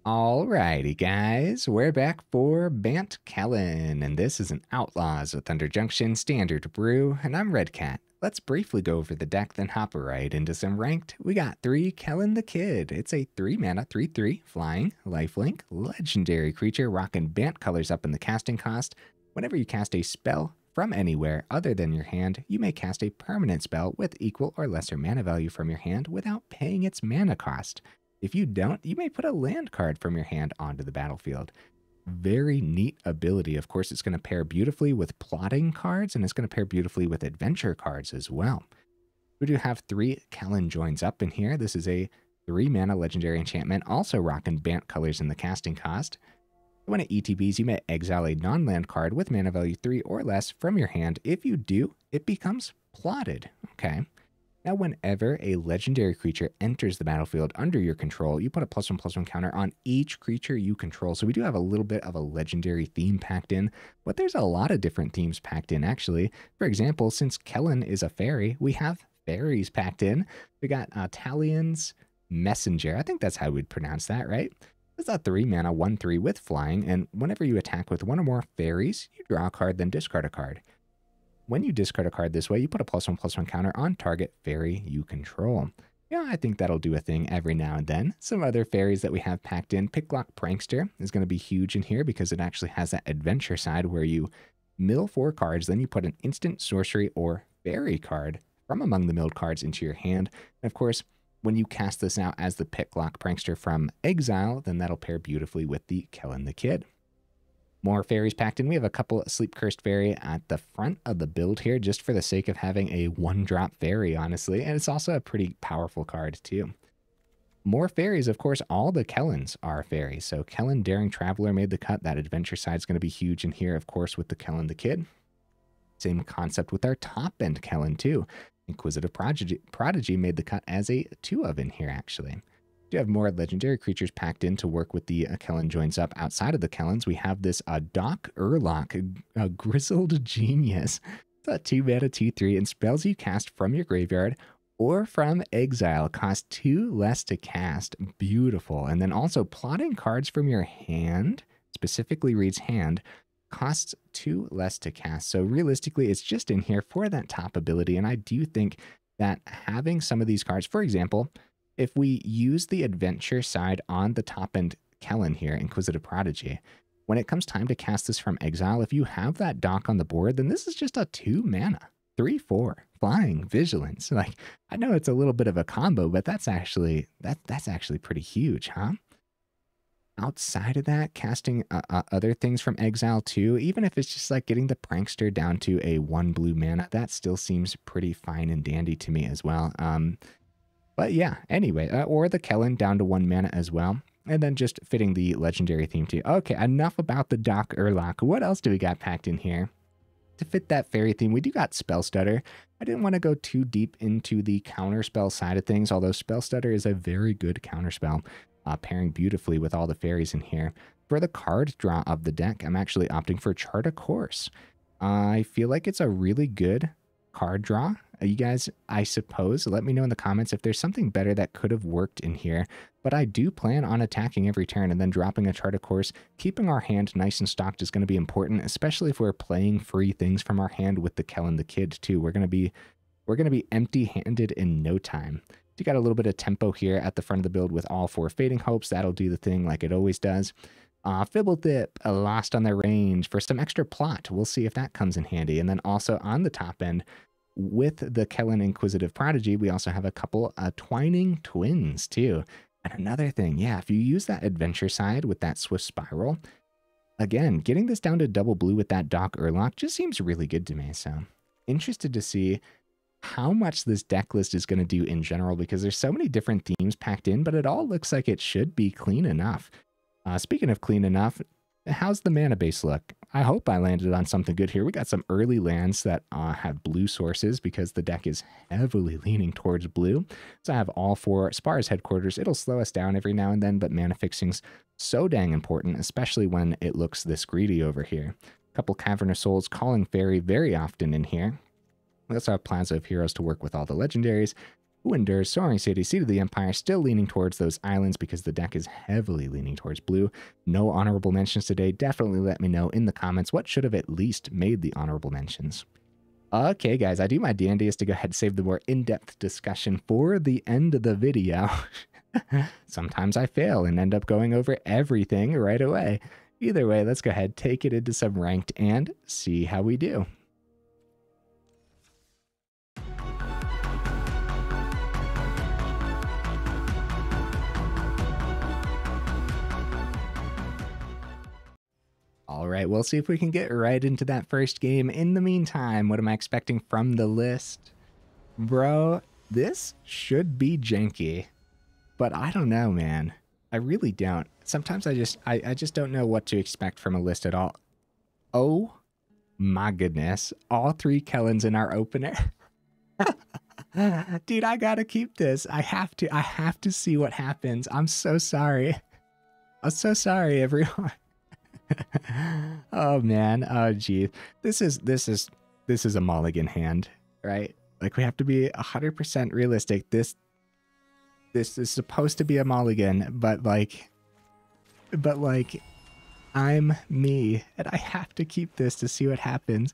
Alrighty, guys, we're back for Bant Kellan, and this is an Outlaws with Under Junction Standard Brew, and I'm Red Cat. Let's briefly go over the deck, then hop right into some ranked. We got 3 Kellan the Kid. It's a 3-mana, 3/3, flying, lifelink, legendary creature, rocking Bant colors up in the casting cost. Whenever you cast a spell from anywhere other than your hand, you may cast a permanent spell with equal or lesser mana value from your hand without paying its mana cost. If you don't, you may put a land card from your hand onto the battlefield. Very neat ability. Of course, it's going to pair beautifully with plotting cards, and it's going to pair beautifully with adventure cards as well. We do have 3 Kellan Joins Up in here. This is a 3-mana legendary enchantment, also rocking Bant colors in the casting cost. When it ETBs, you may exile a non-land card with mana value 3 or less from your hand. If you do, it becomes plotted. Okay. Now, whenever a legendary creature enters the battlefield under your control, you put a +1/+1 counter on each creature you control. So we do have a little bit of a legendary theme packed in, but there's a lot of different themes packed in, actually. For example, since Kellan is a fairy, we have fairies packed in. We got Talion's Messenger. I think that's how we'd pronounce that, right? It's a 3-mana, 1/3 with flying, and whenever you attack with one or more fairies, you draw a card, then discard a card. When you discard a card this way, you put a +1/+1 counter on target fairy you control. Yeah, I think that'll do a thing every now and then. Some other fairies that we have packed in. Picklock Prankster is going to be huge in here because it actually has that adventure side where you mill 4 cards, then you put an instant sorcery or fairy card from among the milled cards into your hand. And of course, when you cast this out as the Picklock Prankster from exile, then that'll pair beautifully with the Kellan the Kid. More fairies packed in. We have a couple Sleep-Cursed Faerie at the front of the build here, just for the sake of having a 1-drop fairy, honestly. And it's also a pretty powerful card, too. More fairies, of course, all the Kellans are fairies. So Kellan Daring Traveler made the cut. That adventure side is going to be huge in here, of course, with the Kellan the Kid. Same concept with our top-end Kellan, too. Inquisitive Prodigy made the cut as a 2-of in here, actually. We do have more legendary creatures packed in to work with the Kellan Joins Up. Outside of the Kellans, we have this Doc Aurlock, a Grizzled Genius. It's a 2-mana, 2/3, and spells you cast from your graveyard or from exile cost 2 less to cast. Beautiful. And then also plotting cards from your hand, specifically reads hand, costs 2 less to cast. So realistically, it's just in here for that top ability. And I do think that having some of these cards, for example, if we use the adventure side on the top-end Kellan here, Inquisitive Prodigy, when it comes time to cast this from exile, if you have that dock on the board, then this is just a 2-mana, 3/4, flying, vigilance. Like, I know it's a little bit of a combo, but that's actually pretty huge, huh? Outside of that, casting other things from exile too, even if it's just like getting the Prankster down to a 1 blue mana, that still seems pretty fine and dandy to me as well. But yeah, anyway, or the Kellan down to 1 mana as well. And then just fitting the legendary theme too. Okay, enough about the Doc Aurlock. What else do we got packed in here? To fit that fairy theme, we do got Spell Stutter. I didn't want to go too deep into the counterspell side of things, although Spell Stutter is a very good counterspell, pairing beautifully with all the fairies in here. For the card draw of the deck, I'm actually opting for Chart a Course. I feel like it's a really good card draw. You guys, I suppose, let me know in the comments if there's something better that could have worked in here. But I do plan on attacking every turn and then dropping a Chart a Course. Keeping our hand nice and stocked is going to be important, especially if we're playing free things from our hand with the Kellan the Kid too. We're going to be empty-handed in no time. You got a little bit of tempo here at the front of the build with all 4 Fading Hopes. That'll do the thing like it always does. Fblthp, Lost on their Range for some extra plot. We'll see if that comes in handy. And then also on the top end, with the Kellan Inquisitive Prodigy, we also have a couple Twining Twins too. And another thing, yeah, if you use that adventure side with that Swift Spiral, again, getting this down to double blue with that Doc Aurlock just seems really good to me. So interested to see how much this deck list is going to do in general, because there's so many different themes packed in, but it all looks like it should be clean enough. Speaking of clean enough, how's the mana base look? I hope I landed on something good here. We got some early lands that have blue sources because the deck is heavily leaning towards blue. So I have all 4 Spara's Headquarters. It'll slow us down every now and then, but mana fixing's so dang important, especially when it looks this greedy over here. A couple Cavern of Souls, Calling Fairy very often in here. We also have Plaza of Heroes to work with all the legendaries. Who endures? Soaring City, Seat of the Empire, still leaning towards those islands because the deck is heavily leaning towards blue. No honorable mentions today. Definitely let me know in the comments what should have at least made the honorable mentions. Okay, guys, I do my dandiest to go ahead and save the more in-depth discussion for the end of the video. Sometimes I fail and end up going over everything right away. Either way, let's go ahead, take it into some ranked and see how we do. All right, we'll see if we can get right into that first game. In the meantime, what am I expecting from the list? Bro, this should be janky, but I don't know, man. I really don't. Sometimes I just don't know what to expect from a list at all. Oh my goodness. All 3 Kellans in our opener. Dude, I gotta keep this. I have to see what happens. I'm so sorry. I'm so sorry, everyone. Oh man, oh geez, this is a mulligan hand, right? Like, we have to be 100% realistic. This is supposed to be a mulligan, but like I'm me and I have to keep this to see what happens.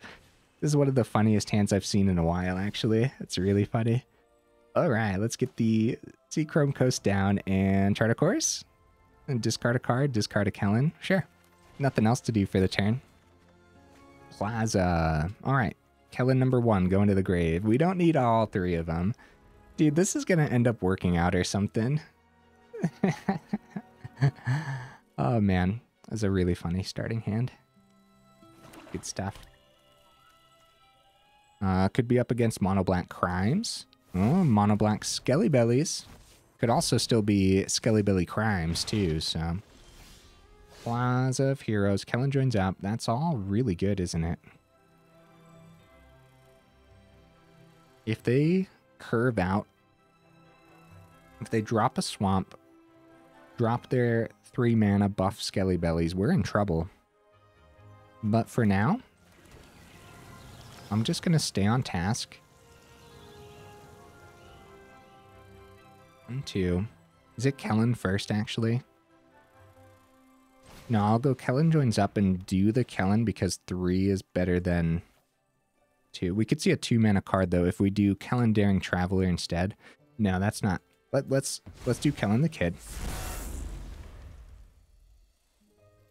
This is one of the funniest hands I've seen in a while, actually. It's really funny. All right, let's get the Seachrome Coast down and chart a course and discard a card, discard a Kellan. Sure. Nothing else to do for the turn. Plaza. All right. Kellan number 1 going to the grave. We don't need all 3 of them. Dude, this is going to end up working out or something. Oh, man. That's a really funny starting hand. Good stuff. Could be up against Mono Black Crimes. Oh, Mono Black Skelly Bellies. Could also still be Skelly Belly Crimes, too, so... Plaza of Heroes, Kellan Joins Up. That's all really good, isn't it? If they curve out, if they drop a swamp, drop their 3 mana buff Skelly Bellies, we're in trouble. But for now, I'm just going to stay on task. 1, 2. Is it Kellan first, actually? No, I'll go Kellan Joins Up and do the Kellan because 3 is better than 2. We could see a 2 mana card though if we do Kellan Daring Traveler instead. No, that's not. Let's do Kellan the Kid.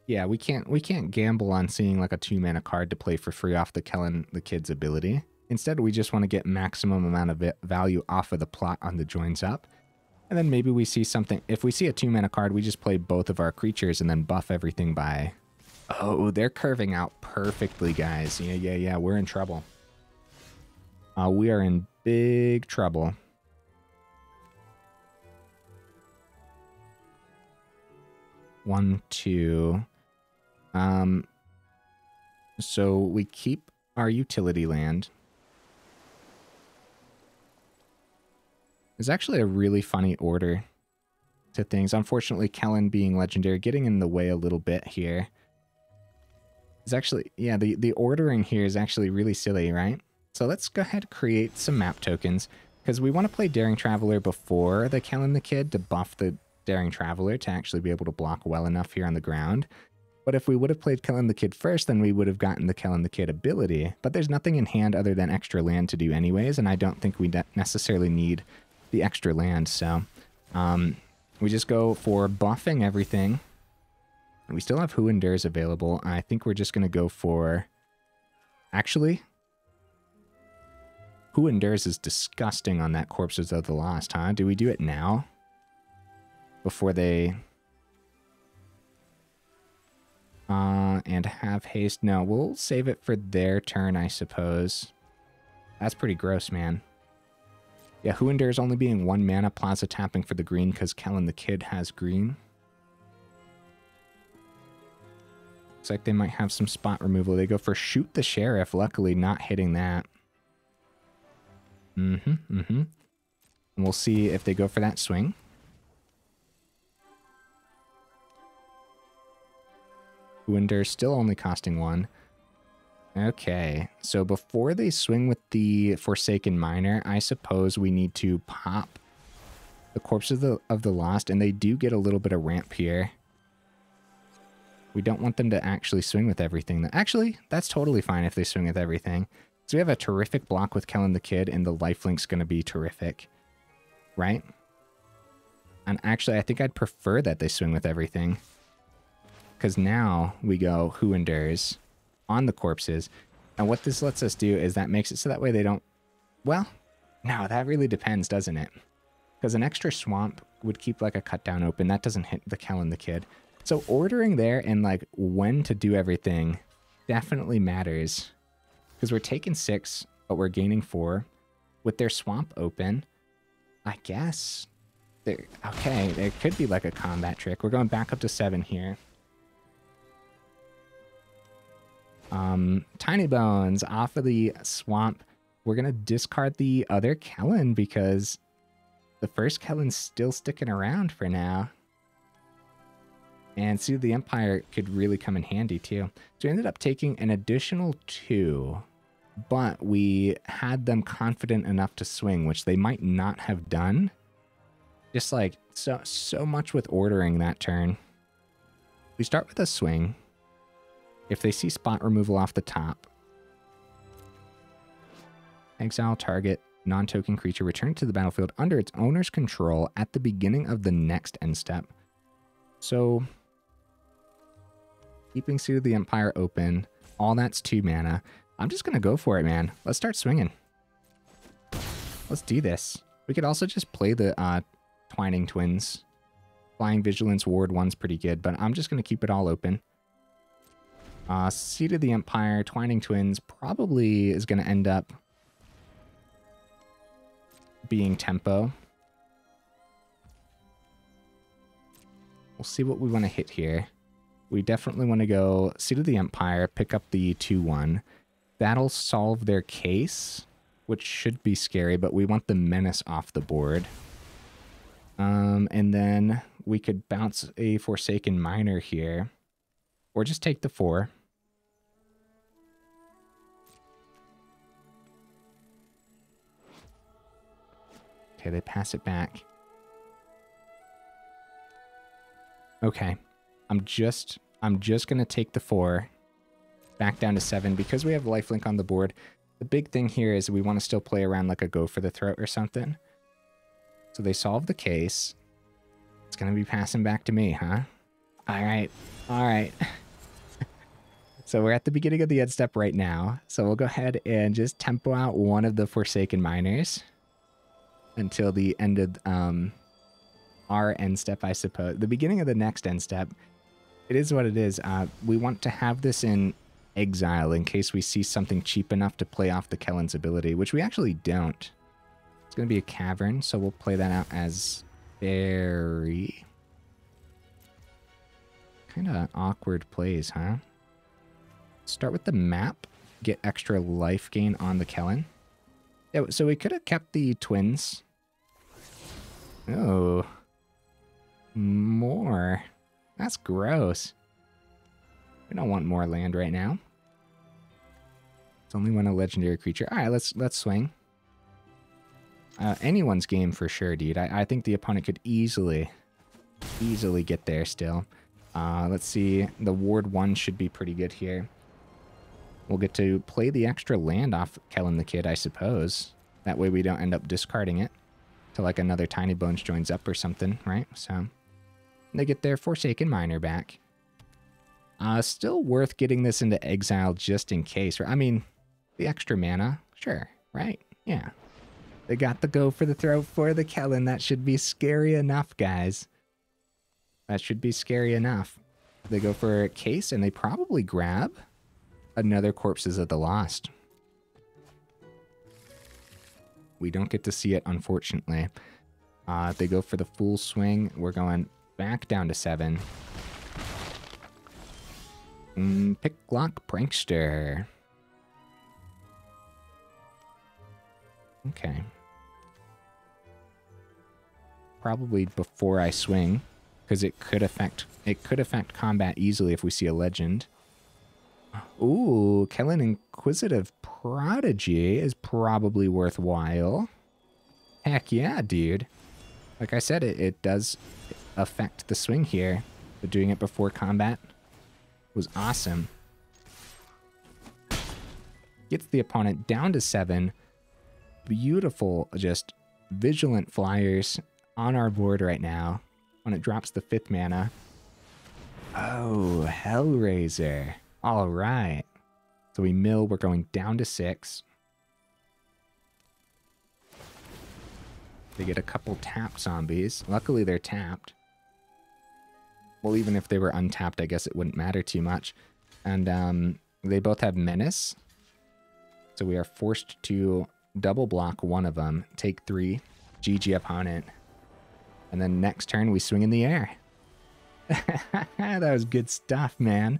Yeah, we can't gamble on seeing like a 2 mana card to play for free off the Kellan the Kid's ability. Instead, we just want to get maximum amount of value off of the plot on the Joins Up. And then maybe we see something. If we see a 2 mana card, we just play both of our creatures and then buff everything by... Oh, they're curving out perfectly, guys. Yeah. We're in trouble. We are in big trouble. One, 2. So we keep our utility land. It's actually a really funny order to things. Unfortunately, Kellan being legendary, getting in the way a little bit here. It's actually, yeah, the ordering here is actually really silly, right? So let's go ahead and create some map tokens, because we want to play Daring Traveler before the Kellan the Kid to buff the Daring Traveler to actually be able to block well enough here on the ground. But if we would have played Kellan the Kid first, then we would have gotten the Kellan the Kid ability. But there's nothing in hand other than extra land to do anyways, and I don't think we necessarily need the extra land, so we just go for buffing everything. We still have Who Endures available. I think we're just going to go for... Actually, Who Endures is disgusting on that Corpses of the Lost, huh? Do we do it now? Before they... and have haste? No, we'll save it for their turn, I suppose. That's pretty gross, man. Yeah, Who Endures only being 1 mana, Plaza tapping for the green because Kellan the Kid has green. Looks like they might have some spot removal. They go for Shoot the Sheriff, luckily not hitting that. And we'll see if they go for that swing. Who Endures still only costing 1. Okay, so before they swing with the Forsaken Miner, I suppose we need to pop the Corpses of the Lost, and they do get a little bit of ramp here. We don't want them to actually swing with everything. Actually, that's totally fine if they swing with everything. So we have a terrific block with Kellan the Kid, and the lifelink's going to be terrific, right? And actually, I think I'd prefer that they swing with everything. Because now we go Who Endures on the corpses. And what this lets us do is that makes it so that way they don't... Well, no, that really depends, doesn't it? Because an extra swamp would keep like a cut down open. That doesn't hit the Kellan the Kid. So ordering there and like when to do everything definitely matters. Because we're taking 6, but we're gaining 4. With their swamp open, I guess... Okay, there could be like a combat trick. We're going back up to 7 here. Tiny Bones off of the swamp. We're going to discard the other Kellan because the first Kellan's still sticking around for now. And see, the Empire could really come in handy too. So we ended up taking an additional 2, but we had them confident enough to swing, which they might not have done. Just like so much with ordering that turn. We start with a swing. If they see spot removal off the top, exile target non-token creature, return to the battlefield under its owner's control at the beginning of the next end step. So, keeping Seed of the Empire open, all that's 2 mana. I'm just going to go for it, man. Let's start swinging. Let's do this. We could also just play the Twining Twins. Flying Vigilance Ward 1's pretty good, but I'm just going to keep it all open. Seed of the Empire, Twining Twins probably is going to end up being tempo. We'll see what we want to hit here. We definitely want to go Seed of the Empire, pick up the 2/1. That'll solve their case, which should be scary, but we want the Menace off the board. And then we could bounce a Forsaken Miner here, or just take the 4. Okay, they pass it back. Okay, I'm just gonna take the 4 back down to 7 because we have lifelink on the board. The big thing here is we want to still play around like a Go for the Throat or something. So they solve the case. It's gonna be passing back to me, huh? All right, all right. So we're at the beginning of the end step right now. So we'll go ahead and just tempo out one of the Forsaken Miners until the end of our end step, I suppose. The beginning of the next end step. It is what it is. We want to have this in exile in case we see something cheap enough to play off the Kellan's ability, which we actually don't. It's going to be a Cavern, so we'll play that out as Faerie. Kind of awkward plays, huh? Start with the map, get extra life gain on the Kellan. Yeah, so we could have kept the twins. Oh. More. That's gross. We don't want more land right now. It's only when a legendary creature. All right, let's swing. Anyone's game for sure, dude. I think the opponent could easily get there still. Let's see. The Ward 1 should be pretty good here. We'll get to play the extra land off Kellan the Kid, I suppose. That way we don't end up discarding it to like another Tiny Bones Joins Up or something, right? So they get their Forsaken Miner back. Still worth getting this into exile just in case. I mean, the extra mana, sure, right? Yeah. They got the Go for the Throat for the Kellan. That should be scary enough, guys. That should be scary enough. They go for a case and they probably grab another Corpses of the Lost. We don't get to see it, unfortunately. If they go for the full swing, we're going back down to 7. Picklock Prankster. Okay. Probably before I swing, because it could affect combat easily if we see a legend. Ooh, Kellan Inquisitive Prodigy is probably worthwhile. Heck yeah, dude. Like I said, it does affect the swing here, but doing it before combat was awesome. Gets the opponent down to 7. Beautiful, just vigilant flyers on our board right now when it drops the 5th mana. Oh, Hellraiser. All right. So we mill, we're going down to 6. They get a couple tapped zombies. Luckily, they're tapped. Well, even if they were untapped, I guess it wouldn't matter too much. And they both have Menace. So we are forced to double block one of them, take 3, GG opponent. And then next turn, we swing in the air. That was good stuff, man.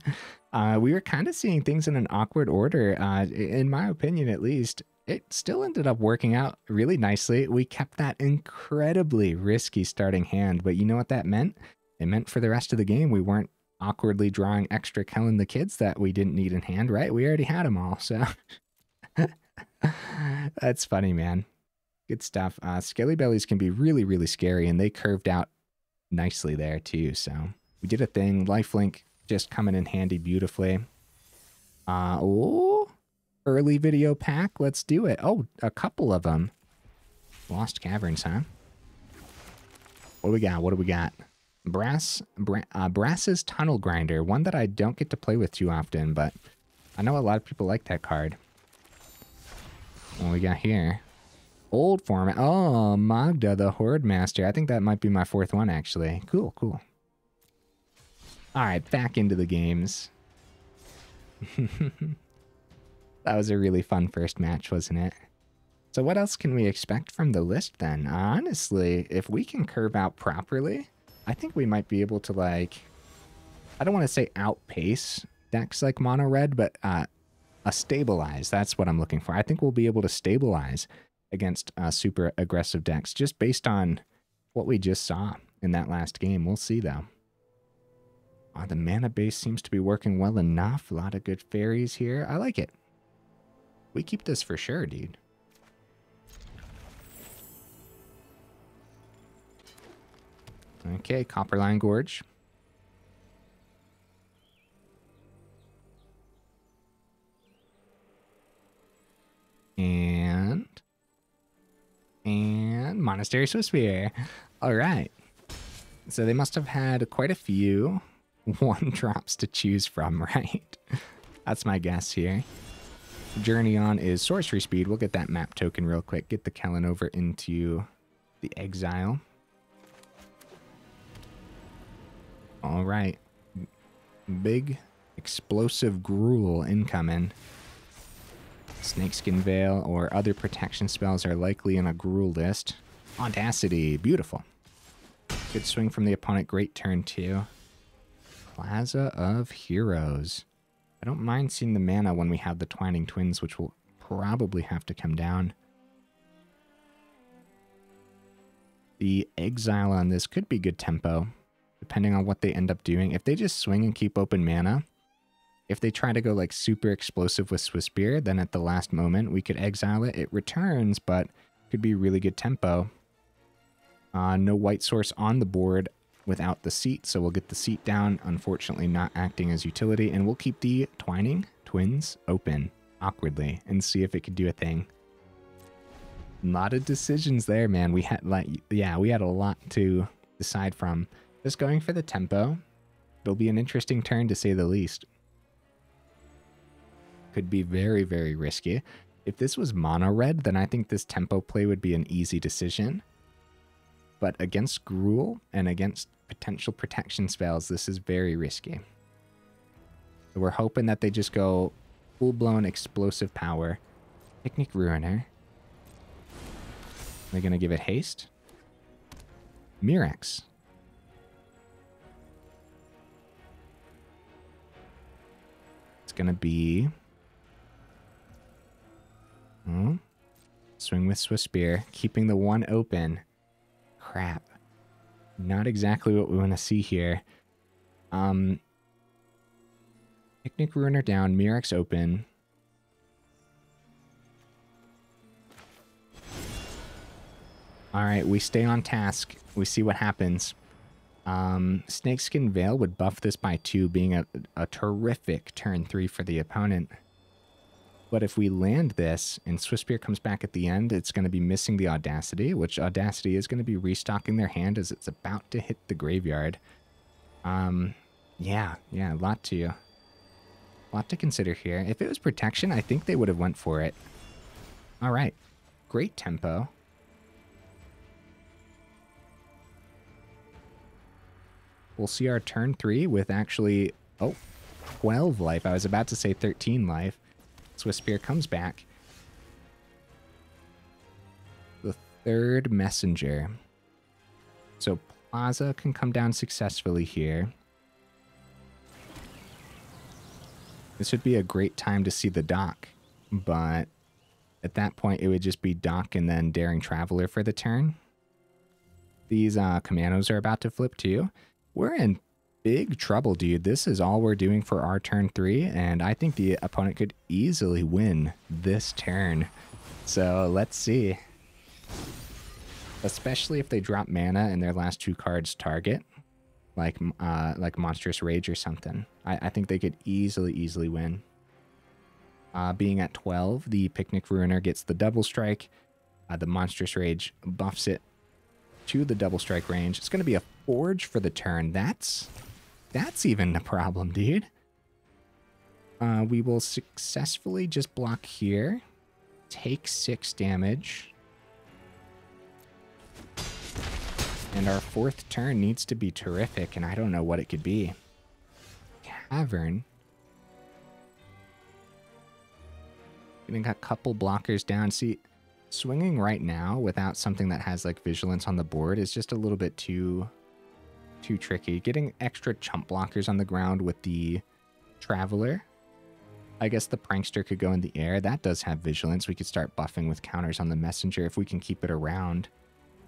We were kind of seeing things in an awkward order, in my opinion at least. It still ended up working out really nicely. We kept that incredibly risky starting hand, but you know what that meant? It meant for the rest of the game we weren't awkwardly drawing extra Kellan the Kids that we didn't need in hand, right? We already had them all, so... That's funny, man. Good stuff. Skelly Bellies can be really, really scary, and they curved out nicely there, too, so... We did a thing. Lifelink just coming in handy beautifully. Oh... Early video pack, let's do it. Oh, a couple of them. Lost Caverns, huh? What do we got? What do we got? Brass's Tunnel Grinder, one that I don't get to play with too often, but I know a lot of people like that card. What do we got here? Old format. Oh, Magda, the Horde Master. I think that might be my 4th one, actually. Cool, cool. All right, back into the games. That was a really fun first match, wasn't it? So what else can we expect from the list then? Honestly, if we can curve out properly, I think we might be able to, like, I don't want to say outpace decks like Mono Red, but a stabilize. That's what I'm looking for. I think we'll be able to stabilize against super aggressive decks just based on what we just saw in that last game. We'll see, though. The mana base seems to be working well enough. A lot of good fairies here. I like it. We keep this for sure, dude. Okay, Copperline Gorge. And Monastery Swiftspear. All right. So they must have had quite a few 1-drops to choose from, right? That's my guess here. Journey On is Sorcery Speed. We'll get that map token real quick. Get the Kellan over into the Exile. All right. Big explosive Gruul incoming. Snakeskin Veil or other protection spells are likely in a Gruul list. Audacity. Beautiful. Good swing from the opponent. Great turn, too. Plaza of Heroes. I don't mind seeing the mana when we have the Twining Twins, which will probably have to come down. The Exile on this could be good tempo, depending on what they end up doing. If they just swing and keep open mana, if they try to go like super explosive with Swiftspear, then at the last moment we could exile it. It returns, but could be really good tempo. No white source on the board without the seat, so we'll get the seat down, unfortunately not acting as utility, and we'll keep the Twining Twins open awkwardly and see if it could do a thing. A lot of decisions there, man. We had we had a lot to decide from. Just going for the tempo. It'll be an interesting turn to say the least. Could be very, very risky. If this was mono red, then I think this tempo play would be an easy decision. But against Gruul and against potential protection spells, this is very risky. So we're hoping that they just go full-blown explosive power. Picnic Ruiner. They're going to give it haste. Mirex. It's going to be... swing with Swiftspear, keeping the one open. Crap. Not exactly what we want to see here. Picnic Ruiner down, Mirrex open. All right, we stay on task. We see what happens. Snakeskin Veil would buff this by 2, being a terrific turn 3 for the opponent. But if we land this and Swiftspear comes back at the end, it's going to be missing the Audacity, which Audacity is going to be restocking their hand as it's about to hit the graveyard. Yeah, a lot to consider here. If it was protection, I think they would have went for it. All right, great tempo. We'll see our turn 3 with actually, 12 life. I was about to say 13 life. Swiftspear comes back. The third messenger. So Plaza can come down successfully here. This would be a great time to see the dock, but at that point it would just be dock and then Daring Traveler for the turn. These commandos are about to flip too. We're in big trouble, dude. This is all we're doing for our turn 3, and I think the opponent could easily win this turn. So let's see. Especially if they drop mana and their last 2 cards target, like Monstrous Rage or something. I think they could easily win. Being at 12, the Picnic Ruiner gets the double strike. The Monstrous Rage buffs it to the double strike range. It's going to be a Forge for the turn. That's even a problem, dude. We will successfully just block here. Take 6 damage. And our 4th turn needs to be terrific, and I don't know what it could be. Cavern. Getting a couple blockers down. See, swinging right now without something that has like vigilance on the board is just a little bit too tricky. Getting extra chump blockers on the ground with the Traveler. I guess the Prankster could go in the air. That does have vigilance. We could start buffing with counters on the Messenger if we can keep it around.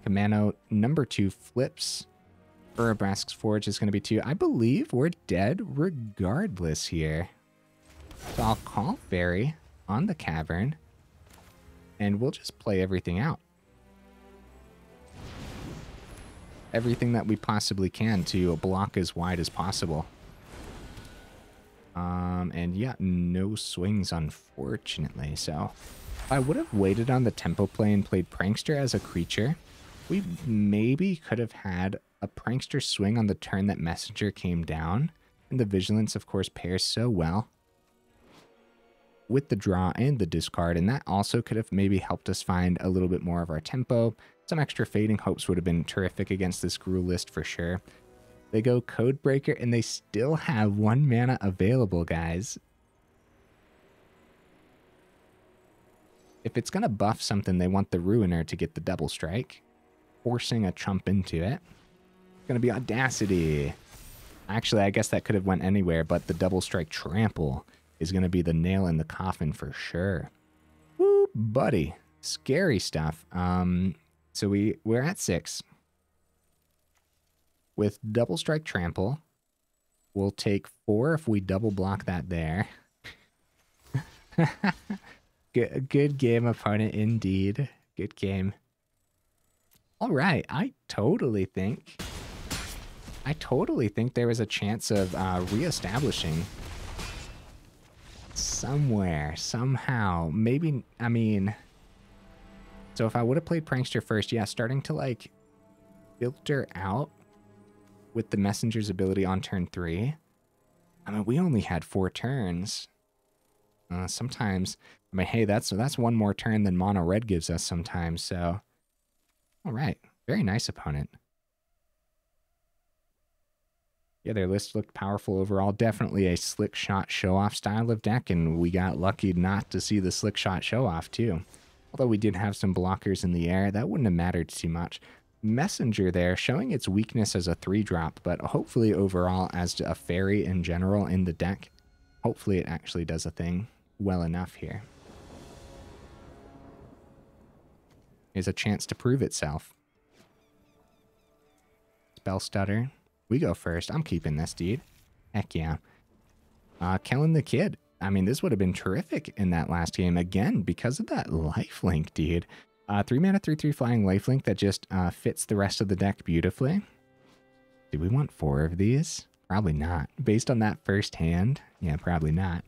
Commando number 2 flips. Urabrask's Forge is going to be 2. I believe we're dead regardless here. So I'll call Faerie on the Cavern. And we'll just play everything out. Everything that we possibly can to block as wide as possible. And yeah, no swings, unfortunately. So I would have waited on the tempo play and played Prankster as a creature. We maybe could have had a Prankster swing on the turn that Messenger came down. And the Vigilance, of course, pairs so well with the draw and the discard, and that also could have maybe helped us find a little bit more of our tempo. Some extra Fading Hopes would have been terrific against this Gruul list for sure. They go Codebreaker, and they still have 1 mana available, guys. If it's going to buff something, they want the Ruiner to get the double strike, forcing a chump into it. It's going to be Audacity. Actually, I guess that could have went anywhere, but the double strike Trample is going to be the nail in the coffin for sure. Woo, buddy. Scary stuff. So we're at 6. With double strike Trample, we'll take 4 if we double block that there. Good game, opponent, indeed. Good game. All right, I totally think there was a chance of reestablishing somewhere, somehow. Maybe, I mean, so if I would have played Prankster first, yeah, starting to like filter out with the Messenger's ability on turn 3. I mean, we only had 4 turns. Sometimes, I mean, hey, that's 1 more turn than Mono Red gives us sometimes, so. All right, very nice opponent. Yeah, their list looked powerful overall. Definitely a slick shot show-off style of deck, and we got lucky not to see the slick shot show-off too. Although we did have some blockers in the air, that wouldn't have mattered too much. Messenger there, showing its weakness as a 3-drop, but hopefully overall as a Faerie in general in the deck, hopefully it actually does a thing well enough here. Here's a chance to prove itself. Spell Stutter. We go first. I'm keeping this, dude. Heck yeah. Kellan the Kid. I mean, this would have been terrific in that last game, again, because of that lifelink, dude. 3 mana, 3/3 flying lifelink that just fits the rest of the deck beautifully. Do we want 4 of these? Probably not. Based on that first hand, yeah, probably not.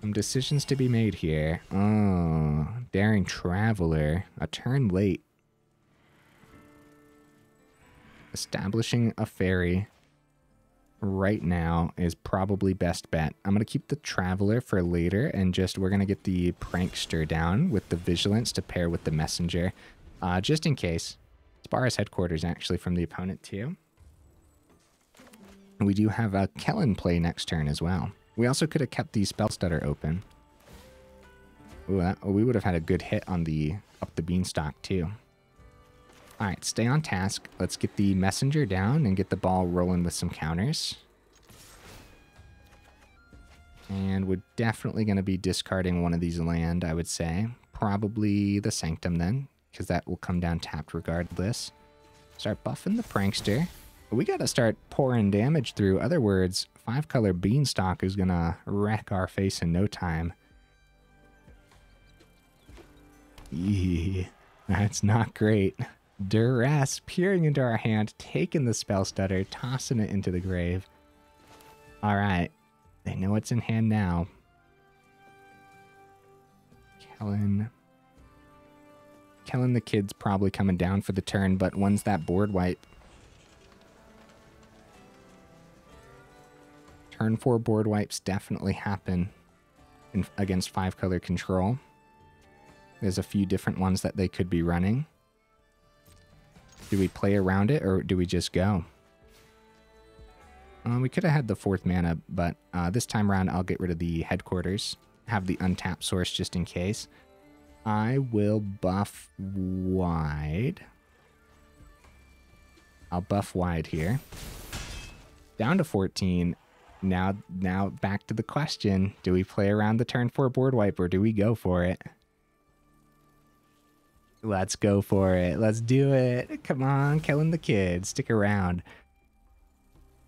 Some decisions to be made here. Oh, Daring Traveler. A turn late. Establishing a Faerie right now is probably best bet. I'm going to keep the Traveler for later, and we're going to get the Prankster down with the Vigilance to pair with the Messenger. Just in case. Spara's headquarters actually from the opponent too. We do have a Kellan play next turn as well. We also could have kept the Spell Stutter open. Ooh, we would have had a good hit on the up the beanstalk too. Alright, stay on task. Let's get the Messenger down and get the ball rolling with some counters. And we're definitely going to be discarding one of these land, I would say. Probably the Sanctum then, because that will come down tapped regardless. Start buffing the Prankster. We got to start pouring damage through. Other words, 5-color Beanstalk is going to wreck our face in no time. Yeah, that's not great. Duress peering into our hand, taking the Spell Stutter, tossing it into the grave. All right, they know what's in hand now. Kellan the Kid's probably coming down for the turn, but when's that board wipe? Turn 4 board wipes definitely happen against 5-color control. There's a few different ones that they could be running. Do we play around it or do we just go? We could have had the 4th mana, but this time around I'll get rid of the headquarters. Have the untapped source just in case. I will buff wide. I'll buff wide here. Down to 14. Now back to the question. Do we play around the turn 4 board wipe or do we go for it? Let's go for it. Let's do it. Come on, Kellan the Kid. Stick around.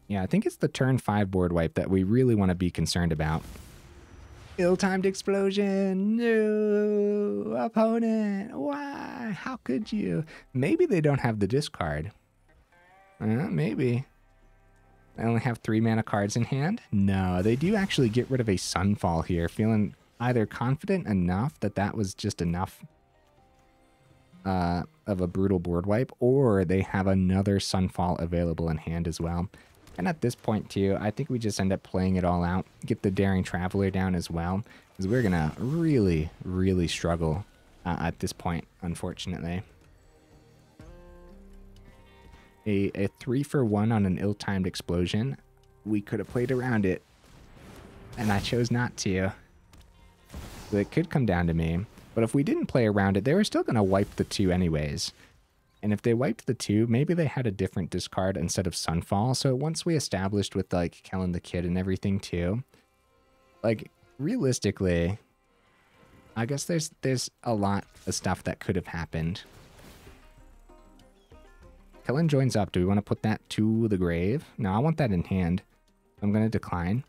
Yeah, I think it's the turn 5 board wipe that we really want to be concerned about. Ill-timed explosion. No, opponent. Why? How could you? Maybe they don't have the discard. Maybe. They only have 3 mana cards in hand? No, they do actually get rid of a Sunfall here. Feeling either confident enough that that was just enough of a brutal board wipe, or they have another Sunfall available in hand as well. And at this point too, I think we just end up playing it all out, get the Daring Traveler down as well, because we're gonna really, really struggle at this point, unfortunately. A 3-for-1 on an ill-timed explosion. We could have played around it, and I chose not to. So it could come down to me. But if we didn't play around it, they were still going to wipe the 2 anyways. And if they wiped the 2, maybe they had a different discard instead of Sunfall. So once we established with, like, Kellan the Kid and everything, too, like, realistically, I guess there's a lot of stuff that could have happened. Kellan Joins Up. Do we want to put that to the grave? No, I want that in hand. I'm going to decline.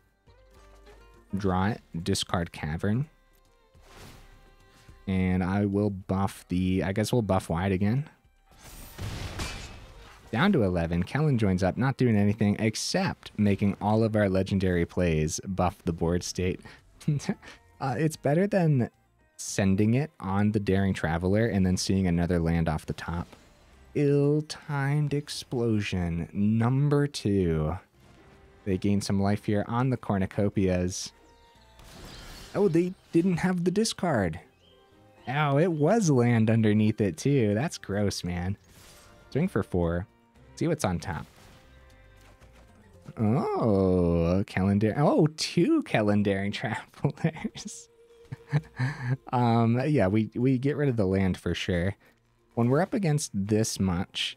Draw it. Discard Cavern. And I will buff I guess we'll buff wide again. Down to 11. Kellan Joins Up, not doing anything except making all of our legendary plays buff the board state. It's better than sending it on the Daring Traveler and then seeing another land off the top. Ill-timed explosion. Number 2. They gain some life here on the cornucopias. Oh, they didn't have the discard. Oh, it was land underneath it too. That's gross, man. Swing for 4. See what's on top. Oh, oh, 2 Kellan Daring Travelers. Yeah, we get rid of the land for sure. When we're up against this much,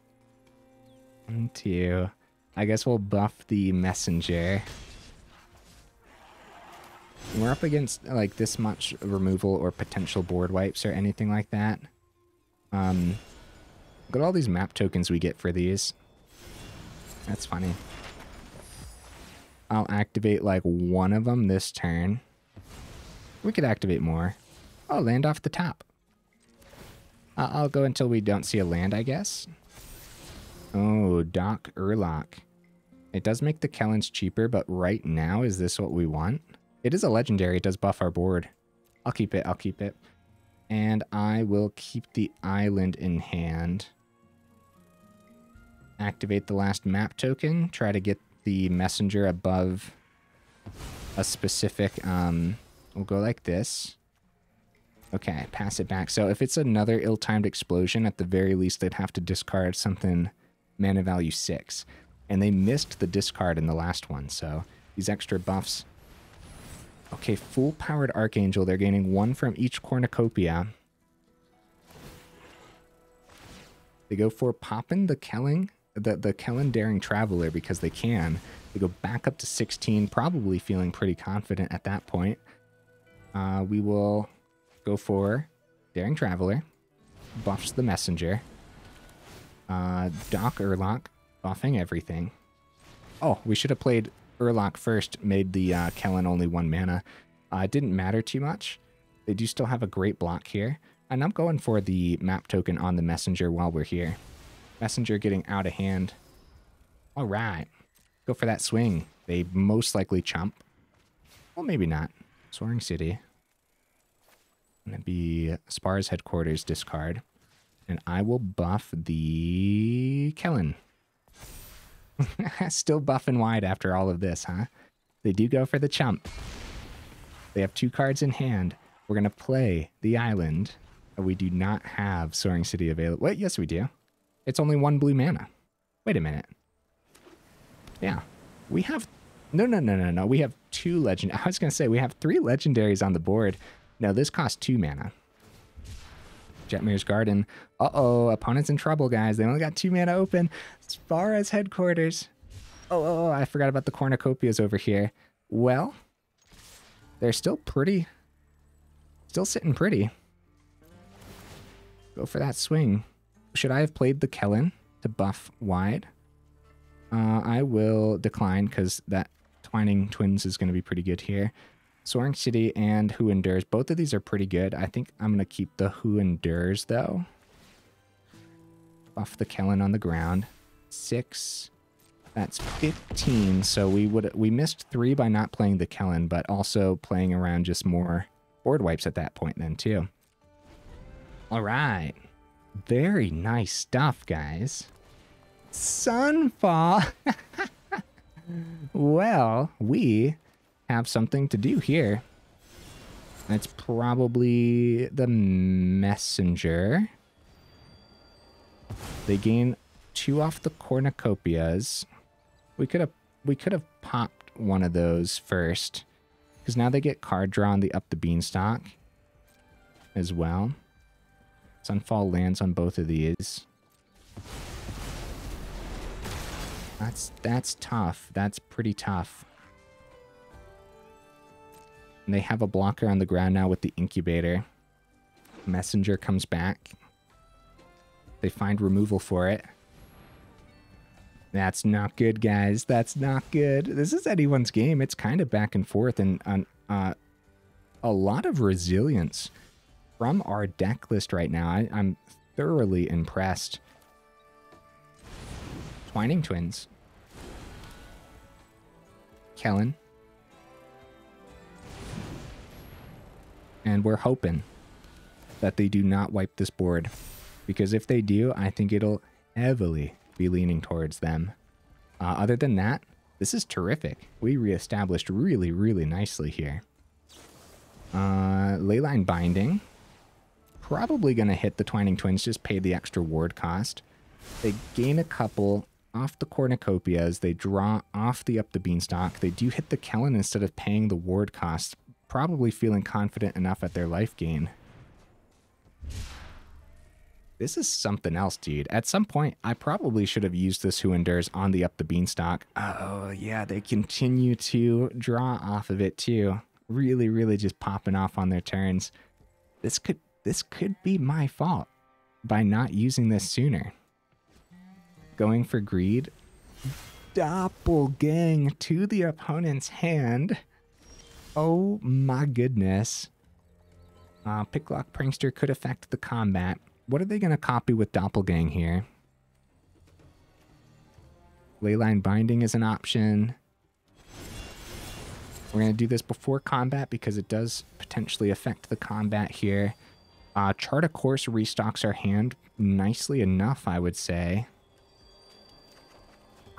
1, 2, I guess we'll buff the Messenger. When we're up against like this much removal or potential board wipes or anything like that. Look at all these map tokens we get for these. That's funny. I'll activate like one of them this turn. We could activate more. Oh, land off the top. I'll go until we don't see a land, I guess. Oh, Dock Aurlock. It does make the Kellans cheaper, but right now, is this what we want? It is a legendary. It does buff our board. I'll keep it. I'll keep it. And I will keep the island in hand. Activate the last map token. Try to get the messenger above a specific... we'll go like this. Okay, pass it back. So if it's another ill-timed explosion, at the very least, they'd have to discard something mana value 6. And they missed the discard in the last one, so these extra buffs. Okay, full-powered Archangel. They're gaining 1 from each cornucopia. They go for popping the Kellan, the Kellan Daring Traveler because they can. They go back up to 16, probably feeling pretty confident at that point. We will go for Daring Traveler. Buffs the Messenger. Dock Aurlock. Buffing everything. Oh, we should have played Aurlock first, made the Kellan only 1 mana. It didn't matter too much. They do still have a great block here. And I'm going for the map token on the Messenger while we're here. Messenger getting out of hand. All right. Go for that swing. They most likely chump. Well, maybe not. Soaring City. Gonna be Spara's headquarters discard. And I will buff the Kellan. Still buffing wide after all of this, huh? They do go for the chump. They have 2 cards in hand. We're going to play the island. We do not have Soaring City available. Wait, yes, we do. It's only 1 blue mana. Wait a minute. Yeah. We have... No. We have 2 legend... I was going to say, we have 3 legendaries on the board. No, this costs 2 mana. Jetmir's Garden. Uh-oh, opponent's in trouble, guys. They only got 2 mana open. Spara's headquarters. Oh, I forgot about the cornucopias over here. Well, they're still pretty. Still sitting pretty. Go for that swing. Should I have played the Kellan to buff wide? I will decline because that Twining Twins is going to be pretty good here. Soaring City and Who Endures. Both of these are pretty good. I think I'm going to keep the Who Endures, though. Buff the Kellan on the ground. 6. That's 15. So we missed 3 by not playing the Kellan, but also playing around just more board wipes at that point then, too. All right. Very nice stuff, guys. Sunfall. Well, we... have something to do here. It's probably the Messenger. They gain 2 off the cornucopias. We could have popped one of those first, because now they get card draw on the Up the Beanstalk as well. Sunfall lands on both of these. That's tough. That's pretty tough. And they have a blocker on the ground now with the Incubator. Messenger comes back. They find removal for it. That's not good, guys. That's not good. This is anyone's game. It's kind of back and forth, and a lot of resilience from our deck list right now. I'm thoroughly impressed. Twining Twins. Kellan. And we're hoping that they do not wipe this board. Because if they do, I think it'll heavily be leaning towards them. Other than that, this is terrific. We reestablished really, really nicely here. Leyline Binding. Probably going to hit the Twining Twins, just pay the extra ward cost. They gain a couple off the cornucopias. They draw off the Up the Beanstalk. They do hit the Kellan instead of paying the ward cost. Probably feeling confident enough at their life gain. This is something else, dude. At some point, I probably should have used this Who Endures on the Up the Beanstalk. Oh, yeah, they continue to draw off of it, too. Really, really just popping off on their turns. This could be my fault by not using this sooner. Going for greed. doppelgang to the opponent's hand. Oh my goodness. Picklock Prankster could affect the combat. What are they going to copy with doppelgang here? Leyline Binding is an option. We're going to do this before combat because it does potentially affect the combat here. Chart a Course restocks our hand nicely enough, I would say.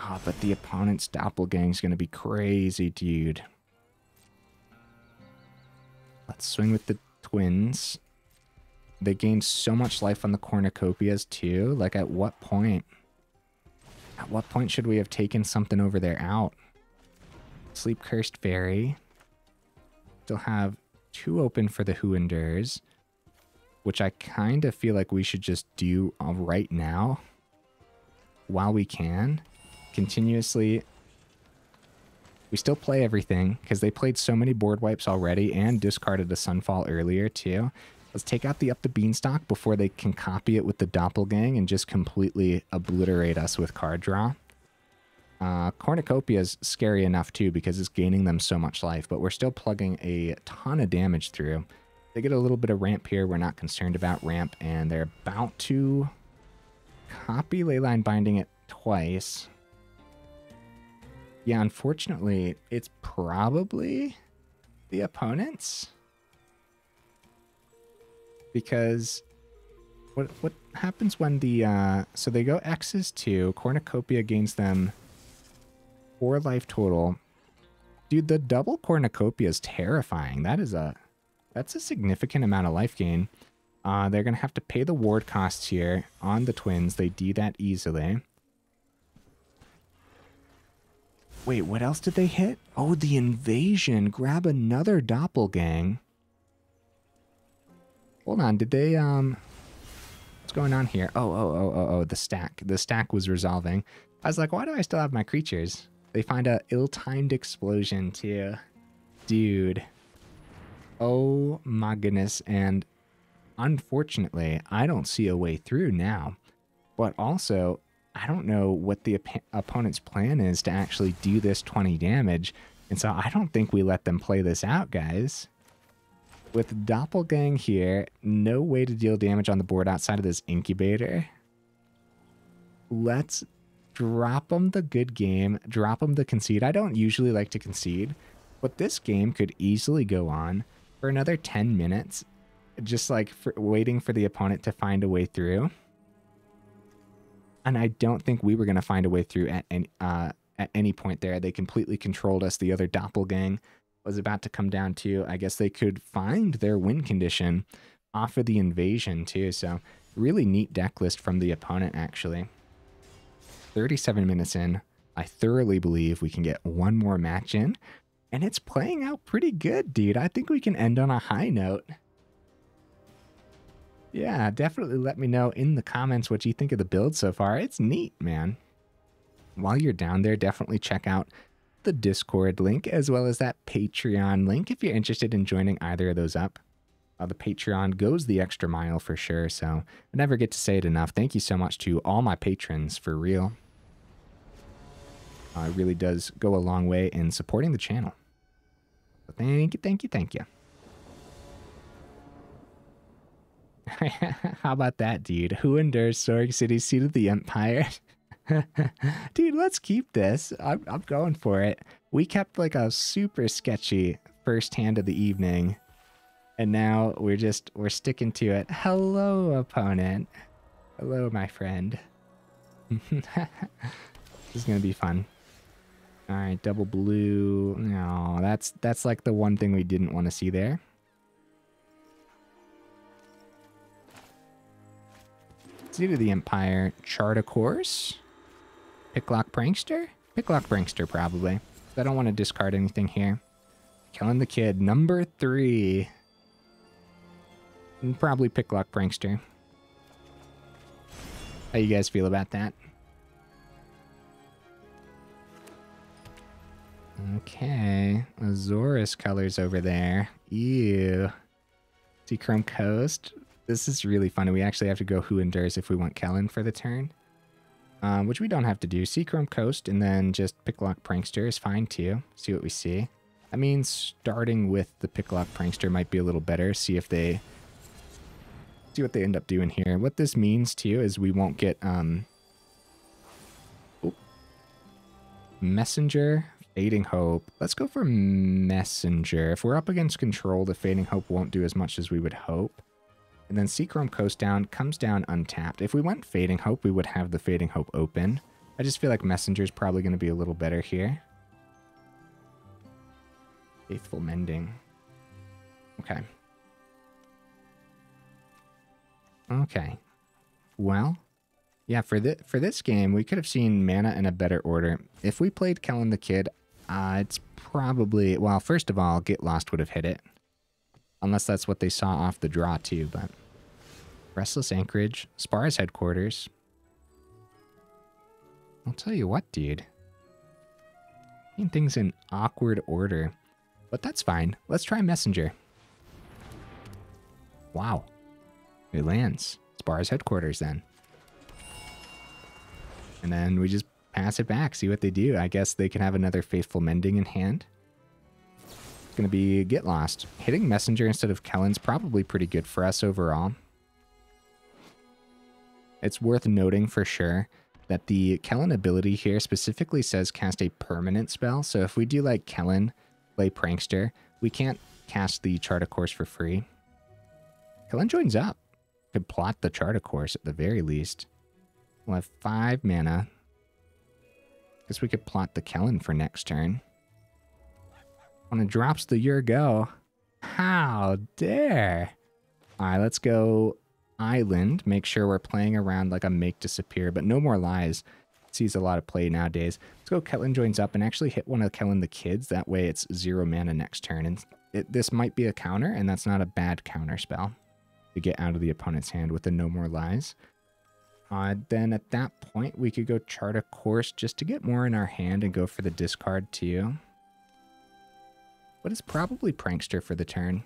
Oh, but the opponent's doppelgang is going to be crazy, dude. Let's swing with the twins. They gain so much life on the cornucopias too. Like, at what point? At what point should we have taken something over there out? Sleep-Cursed Faerie. Still have 2 open for the Who Endures, which I kind of feel like we should just do right now while we can. Continuously. We still play everything because they played so many board wipes already and discarded a Sunfall earlier too. Let's take out the Up the Beanstalk before they can copy it with the doppelgang and just completely obliterate us with card draw. Cornucopia is scary enough too because it's gaining them so much life, but we're still plugging a ton of damage through. They get a little bit of ramp here. We're not concerned about ramp, and they're about to copy Leyline Binding it twice. Yeah, unfortunately, it's probably the opponents. Because what happens when the so they go X's 2, Cornucopia gains them 4 life total. Dude, the double Cornucopia is terrifying. That's a significant amount of life gain. They're gonna have to pay the ward costs here on the twins. They do that easily. Wait, what else did they hit? Oh, the invasion. Grab another doppelgang. Hold on, did they, what's going on here? Oh, the stack. The stack was resolving. I was like, why do I still have my creatures? They find a ill-timed explosion, too. Dude. Oh, my goodness. And unfortunately, I don't see a way through now. But also, I don't know what the opponent's plan is to actually do this 20 damage. And so I don't think we let them play this out, guys. With Doppelgang here, no way to deal damage on the board outside of this incubator. Let's drop them the good game, drop them the concede. I don't usually like to concede, but this game could easily go on for another 10 minutes, just like waiting for the opponent to find a way through. And I don't think we were going to find a way through at any point there. They completely controlled us. The other Doppelgang was about to come down to, I guess they could find their win condition off of the invasion too. So really neat deck list from the opponent, actually. 37 minutes in, I thoroughly believe we can get one more match in, and it's playing out pretty good, dude. I think we can end on a high note. Yeah, definitely let me know in the comments what you think of the build so far. It's neat, man. While you're down there, definitely check out the Discord link as well as that Patreon link if you're interested in joining either of those up. The Patreon goes the extra mile for sure, so I never get to say it enough. Thank you so much to all my patrons, for real. It really does go a long way in supporting the channel. So thank you, thank you, thank you. How about that, dude? Who endures Soaring City, Seat of the Empire? Dude, let's keep this. I'm going for it. We kept like a super sketchy first hand of the evening, and now we're sticking to it. Hello, opponent. Hello, my friend. This is gonna be fun. All right, double blue. No, that's like the one thing we didn't want to see there. Seat of the Empire, chart a course. Picklock Prankster? Picklock Prankster, probably. I don't want to discard anything here. Killing the Kid, number 3. And probably Picklock Prankster. How you guys feel about that? Okay. Azorus colors over there. Ew. Seachrome Coast. This is really funny. We actually have to go Who Endures if we want Kellan for the turn. which we don't have to do. Seachrome Coast and then just Picklock Prankster is fine too. See what we see. I mean, starting with the Picklock Prankster might be a little better. See what they end up doing here. What this means too is we won't get Messenger, Fading Hope. Let's go for Messenger. If we're up against Control, the Fading Hope won't do as much as we would hope. And then Seachrome Coast down, comes down untapped. If we went Fading Hope, we would have the Fading Hope open. I just feel like Messenger is probably going to be a little better here. Faithful Mending. Okay. Okay. Well, yeah, for this game, we could have seen mana in a better order. If we played Kellan the Kid, it's probably... Well, first of all, Get Lost would have hit it. Unless that's what they saw off the draw, too, but... Restless Anchorage, Spara's Headquarters. I'll tell you what, dude. Getting things in awkward order. But that's fine. Let's try Messenger. Wow. It lands. Spara's Headquarters, then. And then we just pass it back, see what they do. I guess they can have another Faithful Mending in hand. It's going to be Get Lost. Hitting Messenger instead of Kellan's probably pretty good for us overall. It's worth noting for sure that the Kellan ability here specifically says cast a permanent spell. So if we do like Kellan, play Prankster, we can't cast the Chart a Course for free. Kellan Joins Up. Could plot the Chart a Course at the very least. We'll have 5 mana. Guess we could plot the Kellan for next turn. When it drops the Your Go. How dare! Alright, let's go Island. Make sure we're playing around like a Make Disappear, but no more lies. Sees a lot of play nowadays. Let's go Kellan Joins Up and actually hit one of Kellan the Kids. That way it's 0 mana next turn. And this might be a counter, and that's not a bad counter spell to get out of the opponent's hand with the No More Lies. Then at that point, we could go Chart a Course just to get more in our hand and go for the discard too. But it's probably Prankster for the turn.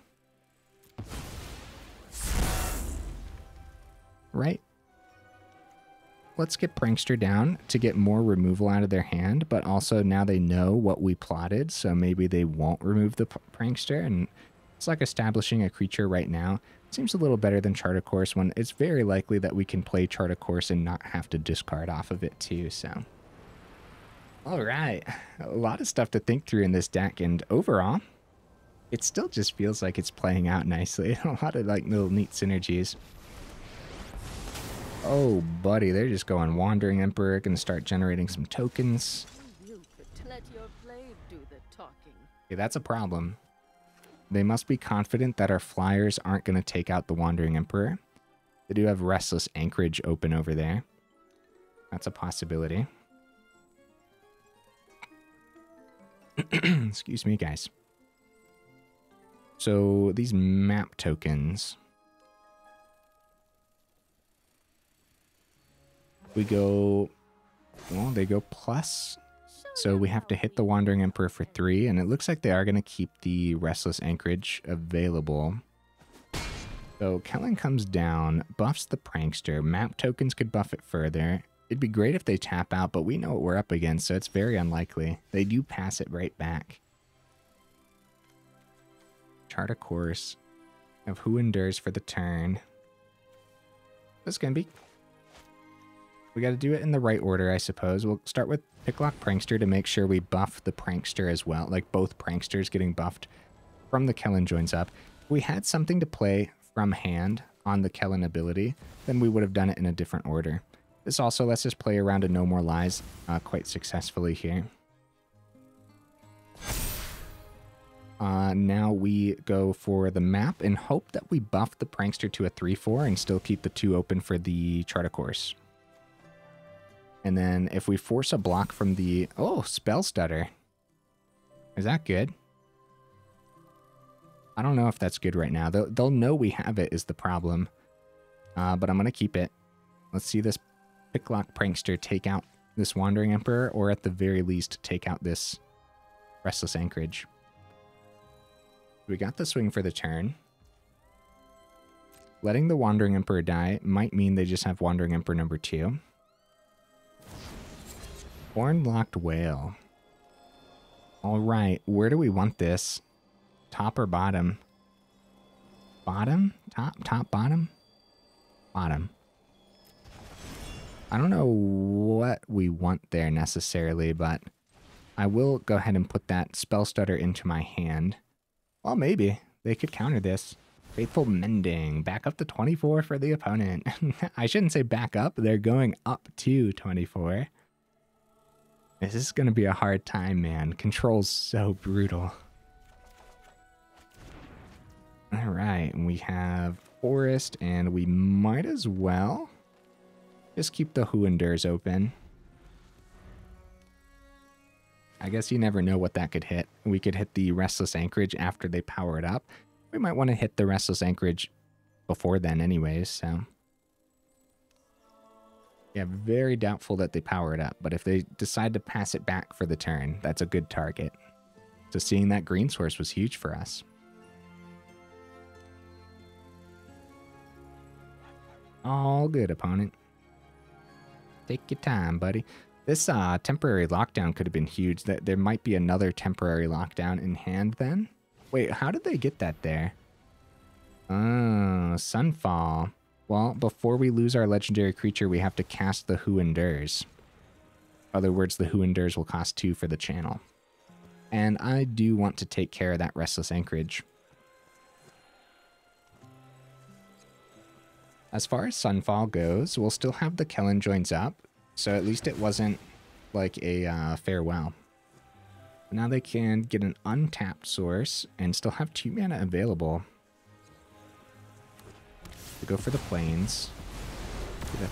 Right? Let's get Prankster down to get more removal out of their hand, but also now they know what we plotted, so maybe they won't remove the Prankster, and it's like establishing a creature right now. Seems a little better than Chart a Course when it's very likely that we can play Chart a Course and not have to discard off of it too, so. Alright, a lot of stuff to think through in this deck, and overall, it still just feels like it's playing out nicely. A lot of like little neat synergies. Oh, buddy, they're just going Wandering Emperor, gonna start generating some tokens. Okay, that's a problem. They must be confident that our flyers aren't going to take out the Wandering Emperor. They do have Restless Anchorage open over there. That's a possibility. Excuse me, guys. So, these map tokens. We go... Well, they go plus... So we have to hit the Wandering Emperor for 3, and it looks like they are going to keep the Restless Anchorage available. So Kellan comes down, buffs the Prankster. Map tokens could buff it further. It'd be great if they tap out, but we know what we're up against, so it's very unlikely. They do pass it right back. Chart a Course of who endures for the turn. This is going to be... We got to do it in the right order, I suppose. We'll start with Picklock Prankster to make sure we buff the Prankster as well. Like both Pranksters getting buffed from the Kellan Joins Up. If we had something to play from hand on the Kellan ability, then we would have done it in a different order. This also lets us play around a No More Lies quite successfully here. Now we go for the map and hope that we buff the Prankster to a 3/4 and still keep the 2 open for the Chart a Course. And then if we force a block from the... Oh, Spell Stutter. Is that good? I don't know if that's good right now. They'll know we have it is the problem. But I'm going to keep it. Let's see this Picklock Prankster take out this Wandering Emperor, or at the very least take out this Restless Anchorage. We got the swing for the turn. Letting the Wandering Emperor die might mean they just have Wandering Emperor number 2. Horn-locked whale. All right, where do we want this? Top or bottom? Bottom? Top, bottom? Bottom. I don't know what we want there necessarily, but I will go ahead and put that Spell Stutter into my hand. Well, maybe. They could counter this. Faithful Mending. Back up to 24 for the opponent. I shouldn't say back up. They're going up to 24. This is going to be a hard time, man. Control's so brutal. All right. We have Forest, and we might as well just keep the Huandurs open. I guess you never know what that could hit. We could hit the Restless Anchorage after they power it up. We might want to hit the Restless Anchorage before then anyways, so. Yeah, very doubtful that they power it up, but if they decide to pass it back for the turn, that's a good target. So seeing that green source was huge for us. All good, opponent. Take your time, buddy. This temporary lockdown could have been huge. There might be another temporary lockdown in hand then. Wait, how did they get that there? Oh, Sunfall. Well, before we lose our legendary creature, we have to cast the Huandurs. In other words, the Huandurs will cost 2 for the channel. And I do want to take care of that Restless Anchorage. As far as Sunfall goes, we'll still have the Kellan Joins Up, so at least it wasn't like a farewell. Now they can get an untapped source and still have 2 mana available. To go for the plains. Get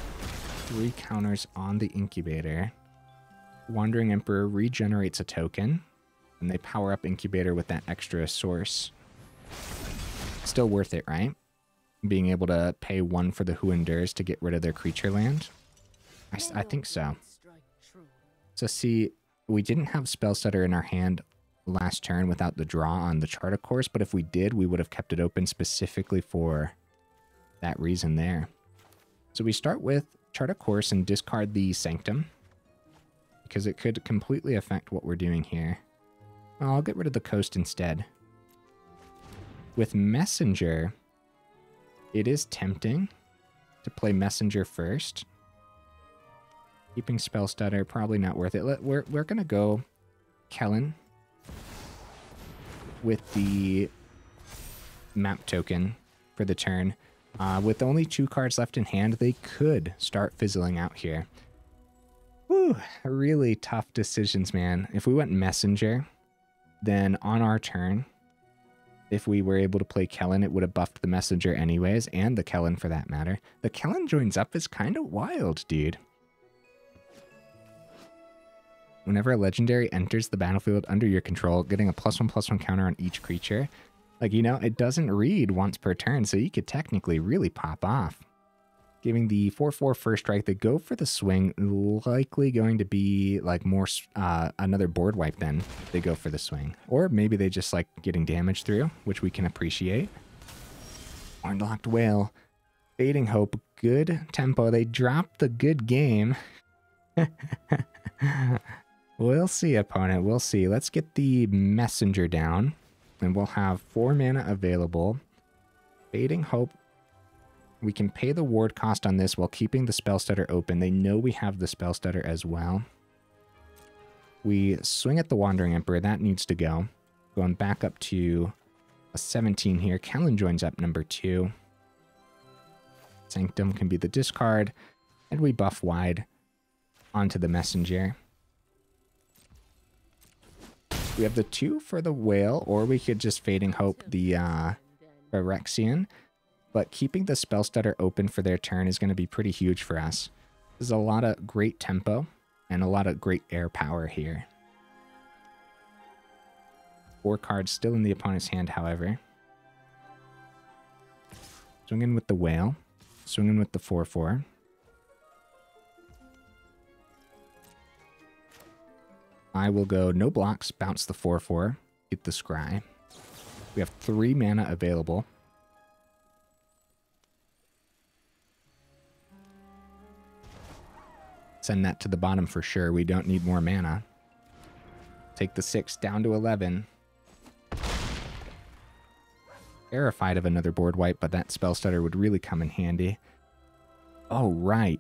3 counters on the Incubator. Wandering Emperor regenerates a token, and they power up Incubator with that extra source. Still worth it, right? Being able to pay 1 for the Huandurs to get rid of their creature land. I think so. So see, we didn't have Spell Stutter in our hand last turn without the draw on the Chart, of course, but if we did, we would have kept it open specifically for that reason there. So we start with Chart a Course and discard the Sanctum, because it could completely affect what we're doing here. I'll get rid of the Coast instead. With Messenger, it is tempting to play Messenger first. Keeping Spell Stutter, probably not worth it. We're going to go Kellan with the map token for the turn. With only 2 cards left in hand, they could start fizzling out here. Whew, really tough decisions, man. If we went Messenger, then on our turn, if we were able to play Kellan, it would have buffed the Messenger anyways, and the Kellan for that matter. The Kellan Joins Up is kind of wild, dude. Whenever a legendary enters the battlefield under your control, getting a +1/+1 counter on each creature. Like, you know, it doesn't read once per turn, so you could technically really pop off. Giving the 4/4 first strike, they go for the swing, likely going to be like more another board wipe then. They go for the swing. Or maybe they just like getting damage through, which we can appreciate. Horn-locked whale. Fading Hope, good tempo. They dropped the good game. We'll see, opponent. We'll see. Let's get the Messenger down. And we'll have 4 mana available. Fading Hope. We can pay the ward cost on this while keeping the Spell Stutter open. They know we have the Spell Stutter as well. We swing at the Wandering Emperor. That needs to go. Going back up to a 17 here. Kellan Joins Up number 2. Sanctum can be the discard. And we buff wide onto the Messenger. We have the 2 for the Whale, or we could just Fading Hope the Phyrexian. But keeping the Spell Stutter open for their turn is going to be pretty huge for us. There's a lot of great tempo and a lot of great air power here. 4 cards still in the opponent's hand, however. Swinging with the Whale. Swinging with the 4/4. I will go no blocks, bounce the 4/4, get the Scry. We have 3 mana available. send that to the bottom for sure. We don't need more mana. Take the 6 down to 11. Terrified of another board wipe, but that Spell Stutter would really come in handy. Oh, right.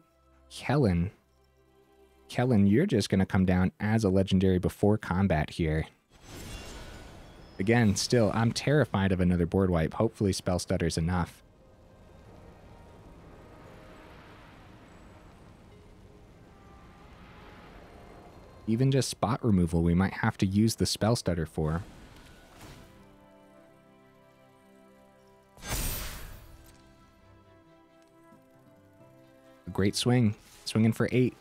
Kellan. Kellan, you're just going to come down as a legendary before combat here. Again, still, I'm terrified of another board wipe. Hopefully Spell Stutter's enough. Even just spot removal, we might have to use the Spell Stutter for. A great swing. Swinging for 8.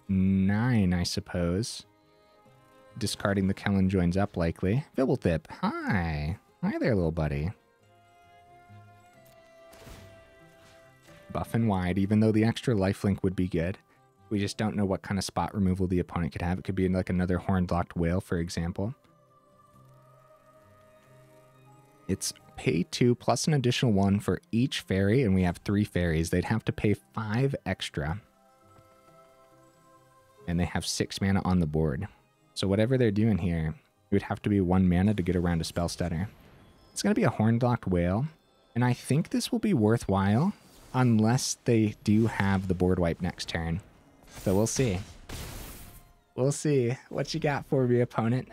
9, I suppose. Discarding the Kellan Joins Up, likely. Fblthp, hi. Hi there, little buddy. Buff and wide, even though the extra lifelink would be good. We just don't know what kind of spot removal the opponent could have. It could be like another Hornlocked Whale, for example. It's pay 2 plus an additional 1 for each fairy, and we have 3 fairies. They'd have to pay 5 extra. And they have 6 mana on the board. So whatever they're doing here, it would have to be 1 mana to get around a Spell Stutter. It's going to be a Hornlocked Whale, and I think this will be worthwhile unless they do have the board wipe next turn. So we'll see. We'll see what you got for me, opponent.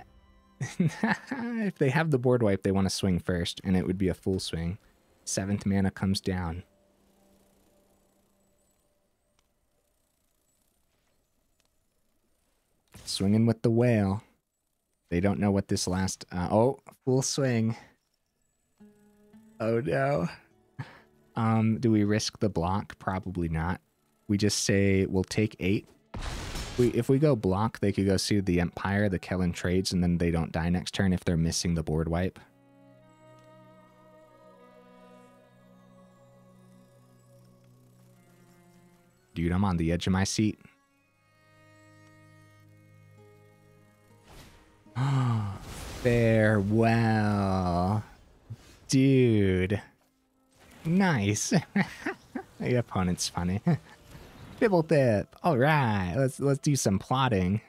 If they have the board wipe, they want to swing first, and it would be a full swing. 7th mana comes down. Swinging with the whale. They don't know what this last... oh, full swing. Oh, no. Do we risk the block? Probably not. We just say we'll take 8. If we go block, they could go soothe the Empire, the Kellan trades, and then they don't die next turn if they're missing the board wipe. Dude, I'm on the edge of my seat. Farewell. Dude. Nice. The opponent's funny. Fblthp. All right, let's do some plotting.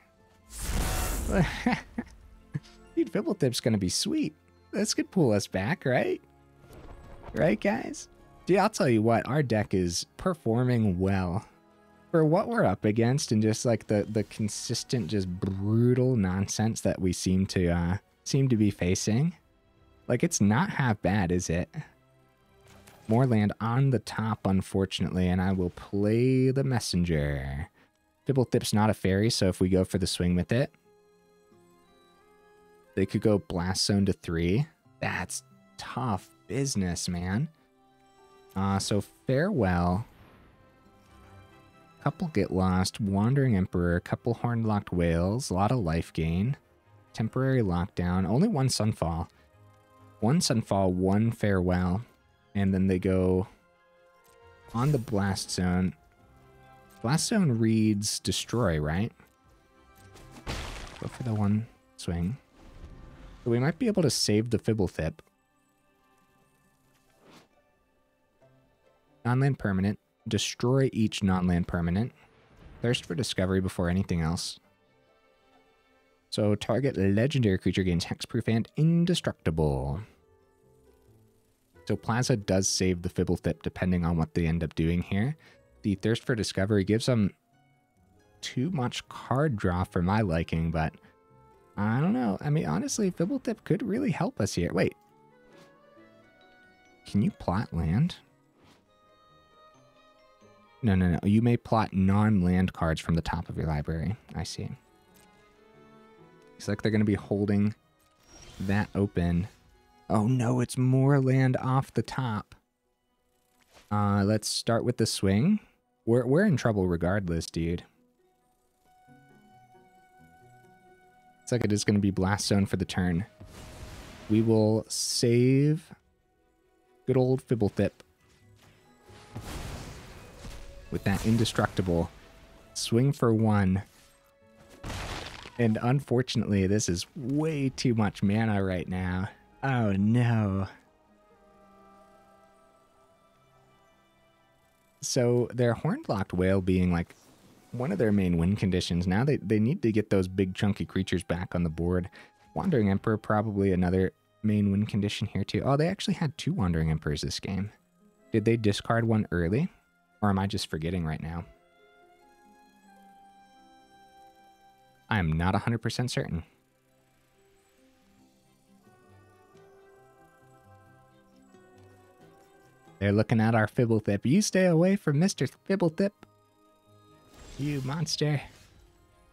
Dude, Fblthp's gonna be sweet. This could pull us back, right? Right, guys? Dude, I'll tell you what, our deck is performing well. For what we're up against and just like the consistent, just brutal nonsense that we seem to be facing. Like, it's not half bad, is it? More land on the top, unfortunately, and I will play the messenger. Fblthp's not a fairy, so if we go for the swing with it, they could go Blast Zone to 3. That's tough business, man. So farewell. Couple Get Lost, Wandering Emperor, couple Hornlocked Whales, a lot of life gain. Temporary Lockdown, only 1 Sunfall. 1 Sunfall, 1 Farewell. And then they go on the Blast Zone. Blast Zone reads Destroy, right? Go for the 1 swing. So we might be able to save the Fblthp. Non-land permanent. Destroy each non-land permanent. Thirst for discovery before anything else. So target legendary creature gains hexproof and indestructible. So Plaza does save the Fblthp depending on what they end up doing here. The Thirst for Discovery gives them too much card draw for my liking, but I don't know. I mean, honestly, Fblthp could really help us here. Wait. Can you plot land? No. You may plot non-land cards from the top of your library. I see. Looks like they're going to be holding that open. Oh no, it's more land off the top. Let's start with the swing. We're in trouble regardless, dude. Looks like it is going to be Blast Zone for the turn. We will save good old Fblthp with that indestructible swing for 1. And unfortunately, this is way too much mana right now. Oh no. So their horn-blocked whale being like one of their main win conditions, now they need to get those big chunky creatures back on the board. Wandering Emperor, probably another main win condition here too. Oh, they actually had 2 Wandering Emperors this game. Did they discard one early? Or am I just forgetting right now? I am not 100% certain. They're looking at our Fblthp. You stay away from Mr. Fblthp. You monster.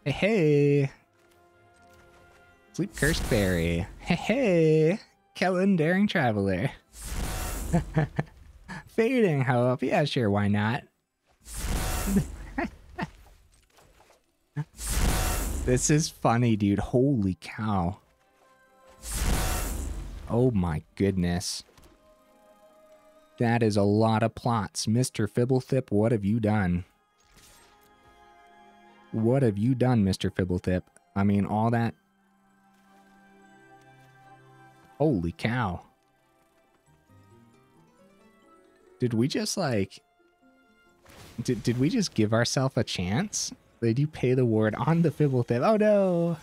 Hey, hey. Sleep-Cursed Faerie. Hey, hey. Kellan Daring Traveler. Fading Hope. Yeah, sure, why not? This is funny, dude. Holy cow. Oh my goodness. That is a lot of plots. Mr. Fblthp, what have you done? What have you done, Mr. Fblthp? I mean, all that... Holy cow. Did we just, like... Did we just give ourselves a chance? Did you pay the ward on the Fblthp? Oh no!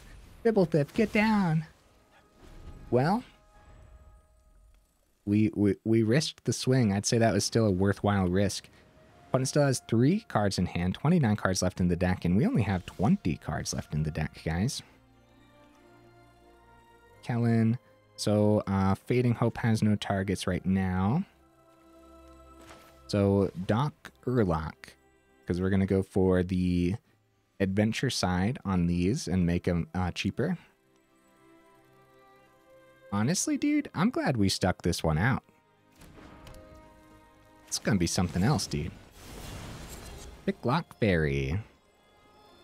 Fblthp, get down! Well... We risked the swing. I'd say that was still a worthwhile risk. Opponent still has 3 cards in hand, 29 cards left in the deck, and we only have 20 cards left in the deck, guys. Kellan. So, Fading Hope has no targets right now. So, Doc Aurlock, because we're going to go for the adventure side on these and make them cheaper. Honestly, dude, I'm glad we stuck this one out. It's gonna be something else, dude. Picklock Prankster.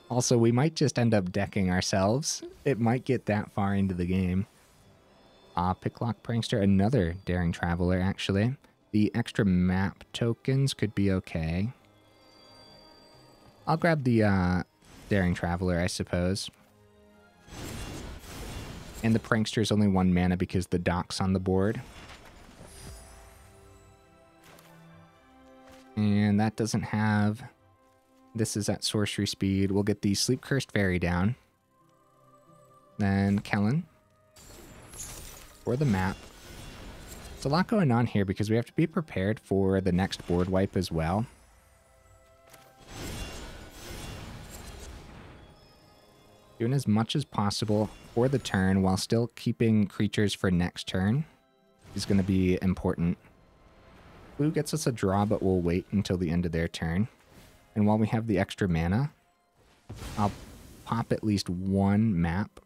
Also, we might just end up decking ourselves. It might get that far into the game. Picklock Prankster, another Daring Traveler, actually. The extra map tokens could be okay. I'll grab the Daring Traveler, I suppose. And the Prankster is only 1 mana because the Doc's on the board. And that doesn't have... This is at sorcery speed. We'll get the Sleep-Cursed Faerie down. Then Kellan. For the map. There's a lot going on here because we have to be prepared for the next board wipe as well. Doing as much as possible for the turn while still keeping creatures for next turn is going to be important. Blue gets us a draw, but we'll wait until the end of their turn. And while we have the extra mana, I'll pop at least 1 map.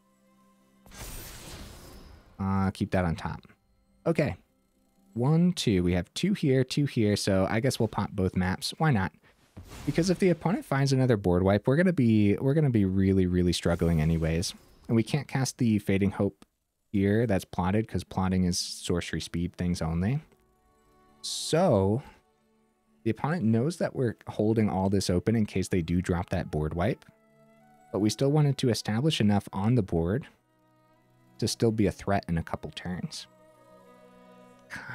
Keep that on top. Okay. 1, 2. We have 2 here, 2 here, so I guess we'll pop both maps. Why not? Because if the opponent finds another board wipe, we're gonna be really, really struggling anyways. And we can't cast the Fading Hope here that's plotted, because plotting is sorcery speed things only. So the opponent knows that we're holding all this open in case they do drop that board wipe. But we still wanted to establish enough on the board to still be a threat in a couple turns.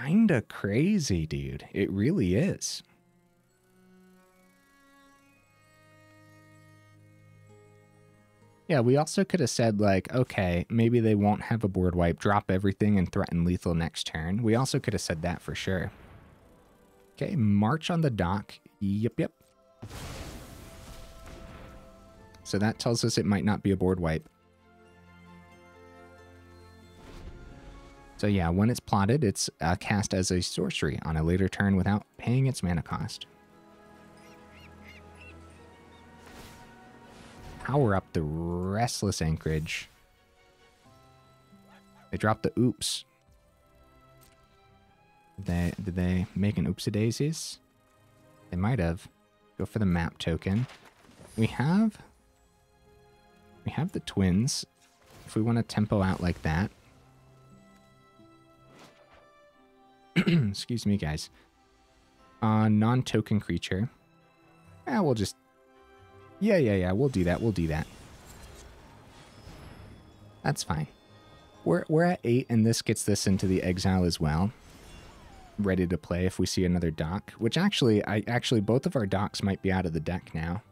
Kinda crazy, dude. It really is. Yeah, we also could have said, like, okay, maybe they won't have a board wipe, drop everything, and threaten lethal next turn. We also could have said that for sure. Okay, March on the dock. Yep. So that tells us it might not be a board wipe. So yeah, when it's plotted, it's cast as a sorcery on a later turn without paying its mana cost. Power up the Restless Anchorage. They dropped the oops. Did they make an oopsie-daisies? They might have. Go for the map token. We have the twins. If we want to tempo out like that. Excuse me, guys. Non-token creature. We'll just... Yeah, we'll do that. That's fine. We're at 8, and this gets this into the exile as well. ready to play if we see another dock, which actually, both of our docks might be out of the deck now.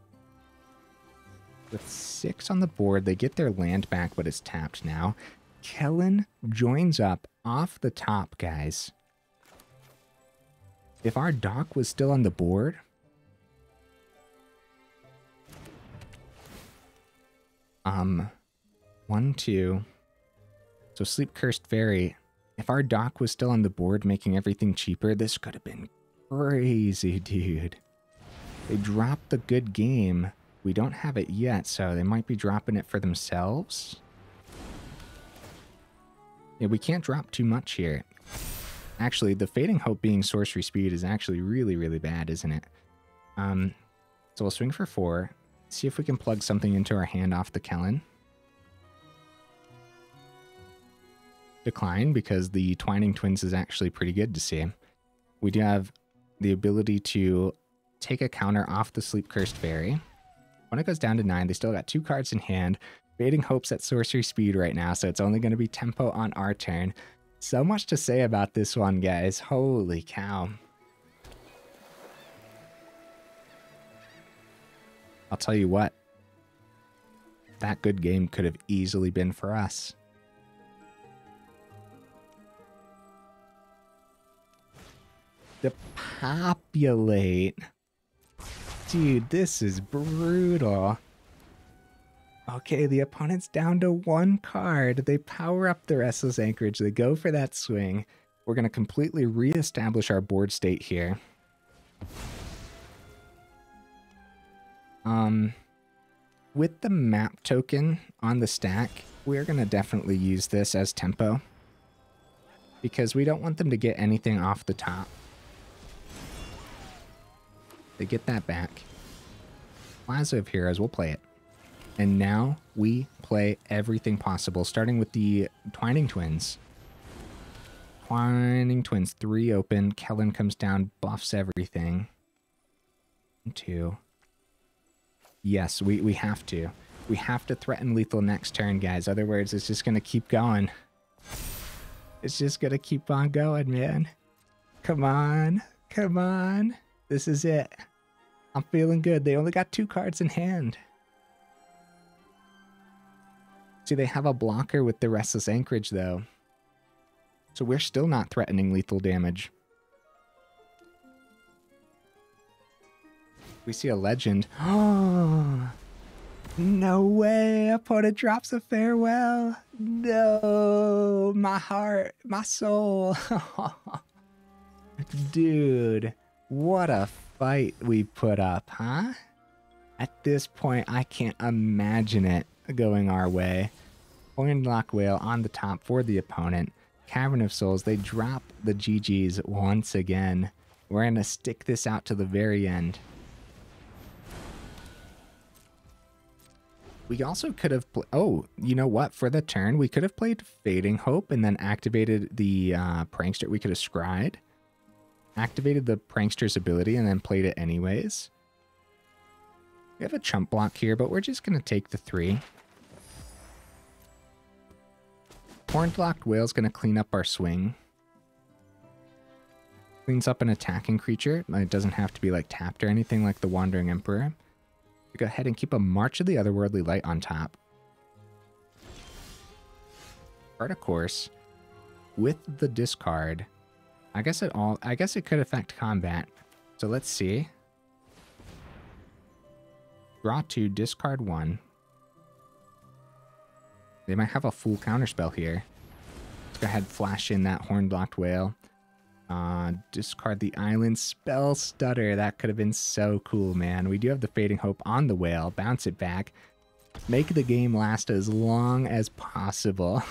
With 6 on the board, they get their land back, but it's tapped now. Kellan Joins Up off the top, guys. If our dock was still on the board, 1, 2. So Sleep-Cursed Faerie. If our dock was still on the board, making everything cheaper, this could have been crazy, dude. They dropped the good game. We don't have it yet, so they might be dropping it for themselves. Yeah, we can't drop too much here. Actually, the Fading Hope being sorcery speed is actually really, really bad, isn't it? So we'll swing for 4. See if we can plug something into our hand off the Kellan. Decline, because the Twining Twins is actually pretty good to see. We do have the ability to take a counter off the Sleep-Cursed Faerie. When it goes down to 9, they still got 2 cards in hand. Fading Hope's at sorcery speed right now, so it's only going to be tempo on our turn. So much to say about this one, guys. Holy cow. I'll tell you what. That good game could have easily been for us. Depopulate. Dude, this is brutal. Okay, the opponent's down to 1 card. They power up the Restless Anchorage. They go for that swing. We're going to completely reestablish our board state here. With the map token on the stack, we're going to definitely use this as tempo. Because we don't want them to get anything off the top. They get that back. Plaza of Heroes, we'll play it. And now we play everything possible, starting with the Twining Twins. Twining Twins, 3 open. Kellan comes down, buffs everything. 2. Yes, we have to. We have to threaten lethal next turn, guys. Other words, it's just going to keep going. It's just going to keep on going, man. Come on. Come on. This is it. I'm feeling good. They only got 2 cards in hand. See, they have a blocker with the Restless Anchorage, though. So we're still not threatening lethal damage. We see a legend. Oh, no way. Opponent drops a farewell. No, my heart, my soul. Dude, what a fight we put up, huh? At this point, I can't imagine it going our way. Aurlock Whale on the top for the opponent. Cavern of Souls, they drop the GGs once again. We're going to stick this out to the very end. We also could have... Oh, you know what? For the turn, we could have played Fading Hope and then activated the Prankster. We could have scryed, activated the Prankster's ability, and then played it anyways. We have a chump block here, but we're just going to take the 3. Hornlocked Whale's going to clean up our swing. Cleans up an attacking creature. It doesn't have to be like tapped or anything like the Wandering Emperor. Go ahead and keep a March of the Otherworldly Light on top. Card, of course, with the discard. I guess it could affect combat. So let's see. Draw 2, discard 1. They might have a full counterspell here. Let's go ahead and flash in that Hornlocked Whale. Discard the island. Spell Stutter. That could have been so cool, man. We do have the Fading Hope on the whale. Bounce it back. Make the game last as long as possible.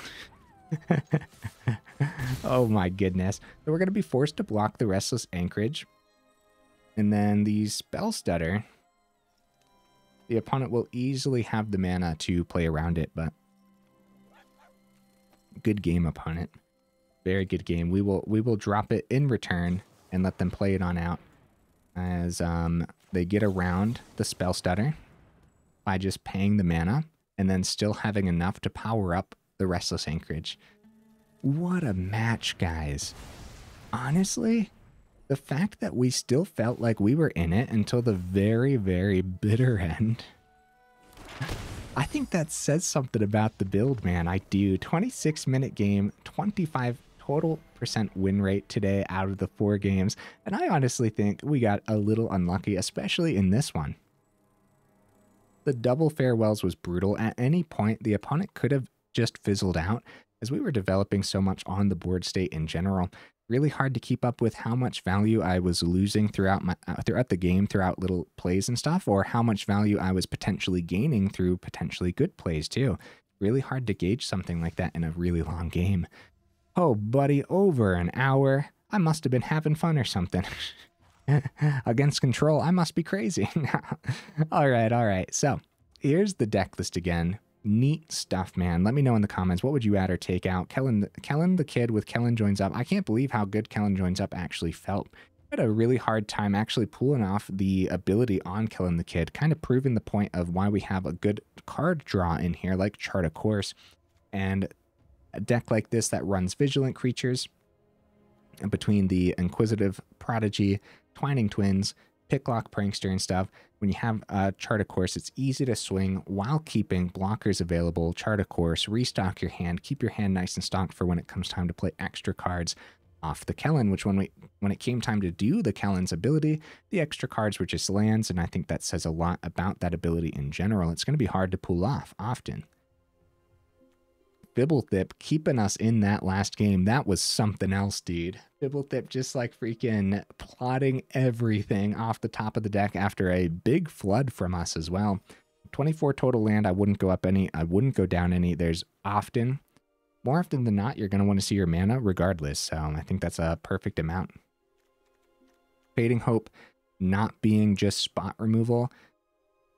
Oh my goodness. So we're going to be forced to block the Restless Anchorage. And then the Spell Stutter. The opponent will easily have the mana to play around it, but good game, opponent. Very good game. We will drop it in return and let them play it on out as they get around the Spell Stutter by just paying the mana and then still having enough to power up the Restless Anchorage. What a match, guys. honestly, the fact that we still felt like we were in it until the very, very bitter end, I think that says something about the build, man. I do. 26-minute game, 25 total % win rate today out of the 4 games. And I honestly think we got a little unlucky, especially in this one. The double farewells was brutal. At any point, the opponent could have just fizzled out as we were developing so much on the board state in general. Really hard to keep up with how much value I was losing throughout the game, throughout little plays and stuff, or how much value I was potentially gaining through potentially good plays too. Really hard to gauge something like that in a really long game. Oh, buddy, over an hour. I must have been having fun or something. Against control, I must be crazy. All right. So here's the deck list again. Neat stuff, man. Let me know in the comments, what would you add or take out? Kellan the Kid with Kellan Joins Up. I can't believe how good Kellan Joins Up actually felt. I had a really hard time actually pulling off the ability on Kellan the Kid, kind of proving the point of why we have a good card draw in here, like Chart a Course. And a deck like this that runs Vigilant creatures between the Inquisitive, Prodigy, Twining Twins, Picklock Prankster and stuff. When you have a Chart a Course, it's easy to swing while keeping blockers available. Chart a Course, restock your hand, keep your hand nice and stocked for when it comes time to play extra cards off the Kellan, which when it came time to do the Kellan's ability, the extra cards were just lands, and I think that says a lot about that ability in general. It's going to be hard to pull off often. Fblthp keeping us in that last game. That was something else, dude. Fblthp just like freaking plotting everything off the top of the deck after a big flood from us as well. 24 total land. I wouldn't go up any. I wouldn't go down any. There's more often than not, you're going to want to see your mana regardless. So I think that's a perfect amount. Fading Hope not being just spot removal.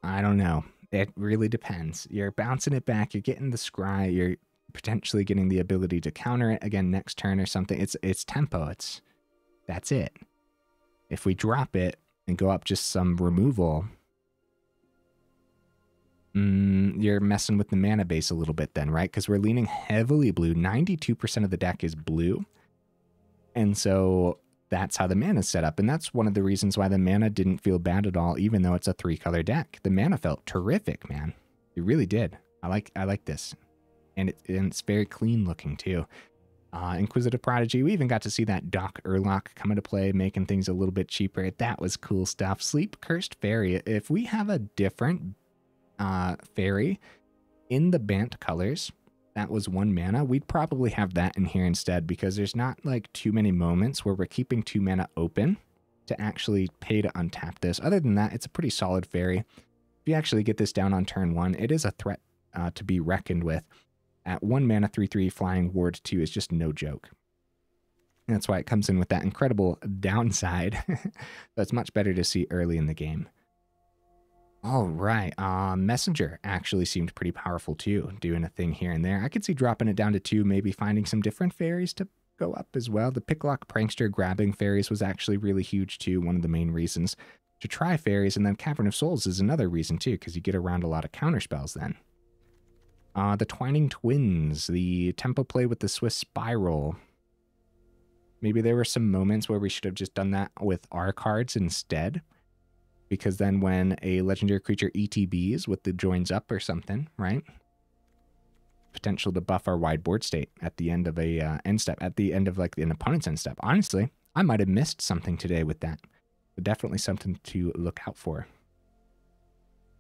I don't know. It really depends. You're bouncing it back. You're getting the scry. You're potentially getting the ability to counter it again next turn or something. It's tempo. That's it. If we drop it and go up just some removal, you're messing with the mana base a little bit then, right? Because we're leaning heavily blue. 92% of the deck is blue. And so that's how the mana is set up. And that's one of the reasons why the mana didn't feel bad at all, even though it's a 3-color deck. The mana felt terrific, man. It really did. I like this. And it's very clean looking too. Inquisitive Prodigy, we even got to see that Doc Aurlock come into play, making things a little bit cheaper. That was cool stuff. Sleep-Cursed Faerie. If we have a different fairy in the Bant colors, that was 1 mana, we'd probably have that in here instead, because there's not like too many moments where we're keeping 2 mana open to actually pay to untap this. Other than that, it's a pretty solid fairy. If you actually get this down on turn 1, it is a threat to be reckoned with. At 1 mana, 3/3 flying ward 2 is just no joke. And that's why it comes in with that incredible downside. That's much better to see early in the game. All right, Messenger actually seemed pretty powerful too, doing a thing here and there. I could see dropping it down to 2, maybe finding some different fairies to go up as well. The Picklock Prankster grabbing fairies was actually really huge too, one of the main reasons to try fairies. And then Cavern of Souls is another reason too, because you get around a lot of counter spells then. The Twining Twins, the tempo play with the Swiss Spiral. Maybe there were some moments where we should have just done that with our cards instead, because then when a legendary creature ETBs with the Joins Up or something, right? Potential to buff our wide board state at the end of a end step, at the end of like an opponent's end step. Honestly, I might have missed something today with that. But definitely something to look out for.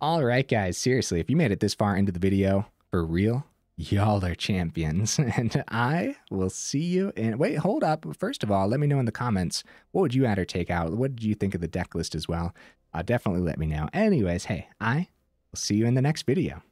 All right, guys, seriously, if you made it this far into the video, for real, y'all are champions. And I will see you in... Wait, hold up. First of all, let me know in the comments, what would you add or take out? What did you think of the deck list as well? Definitely let me know. Anyways, hey, I will see you in the next video.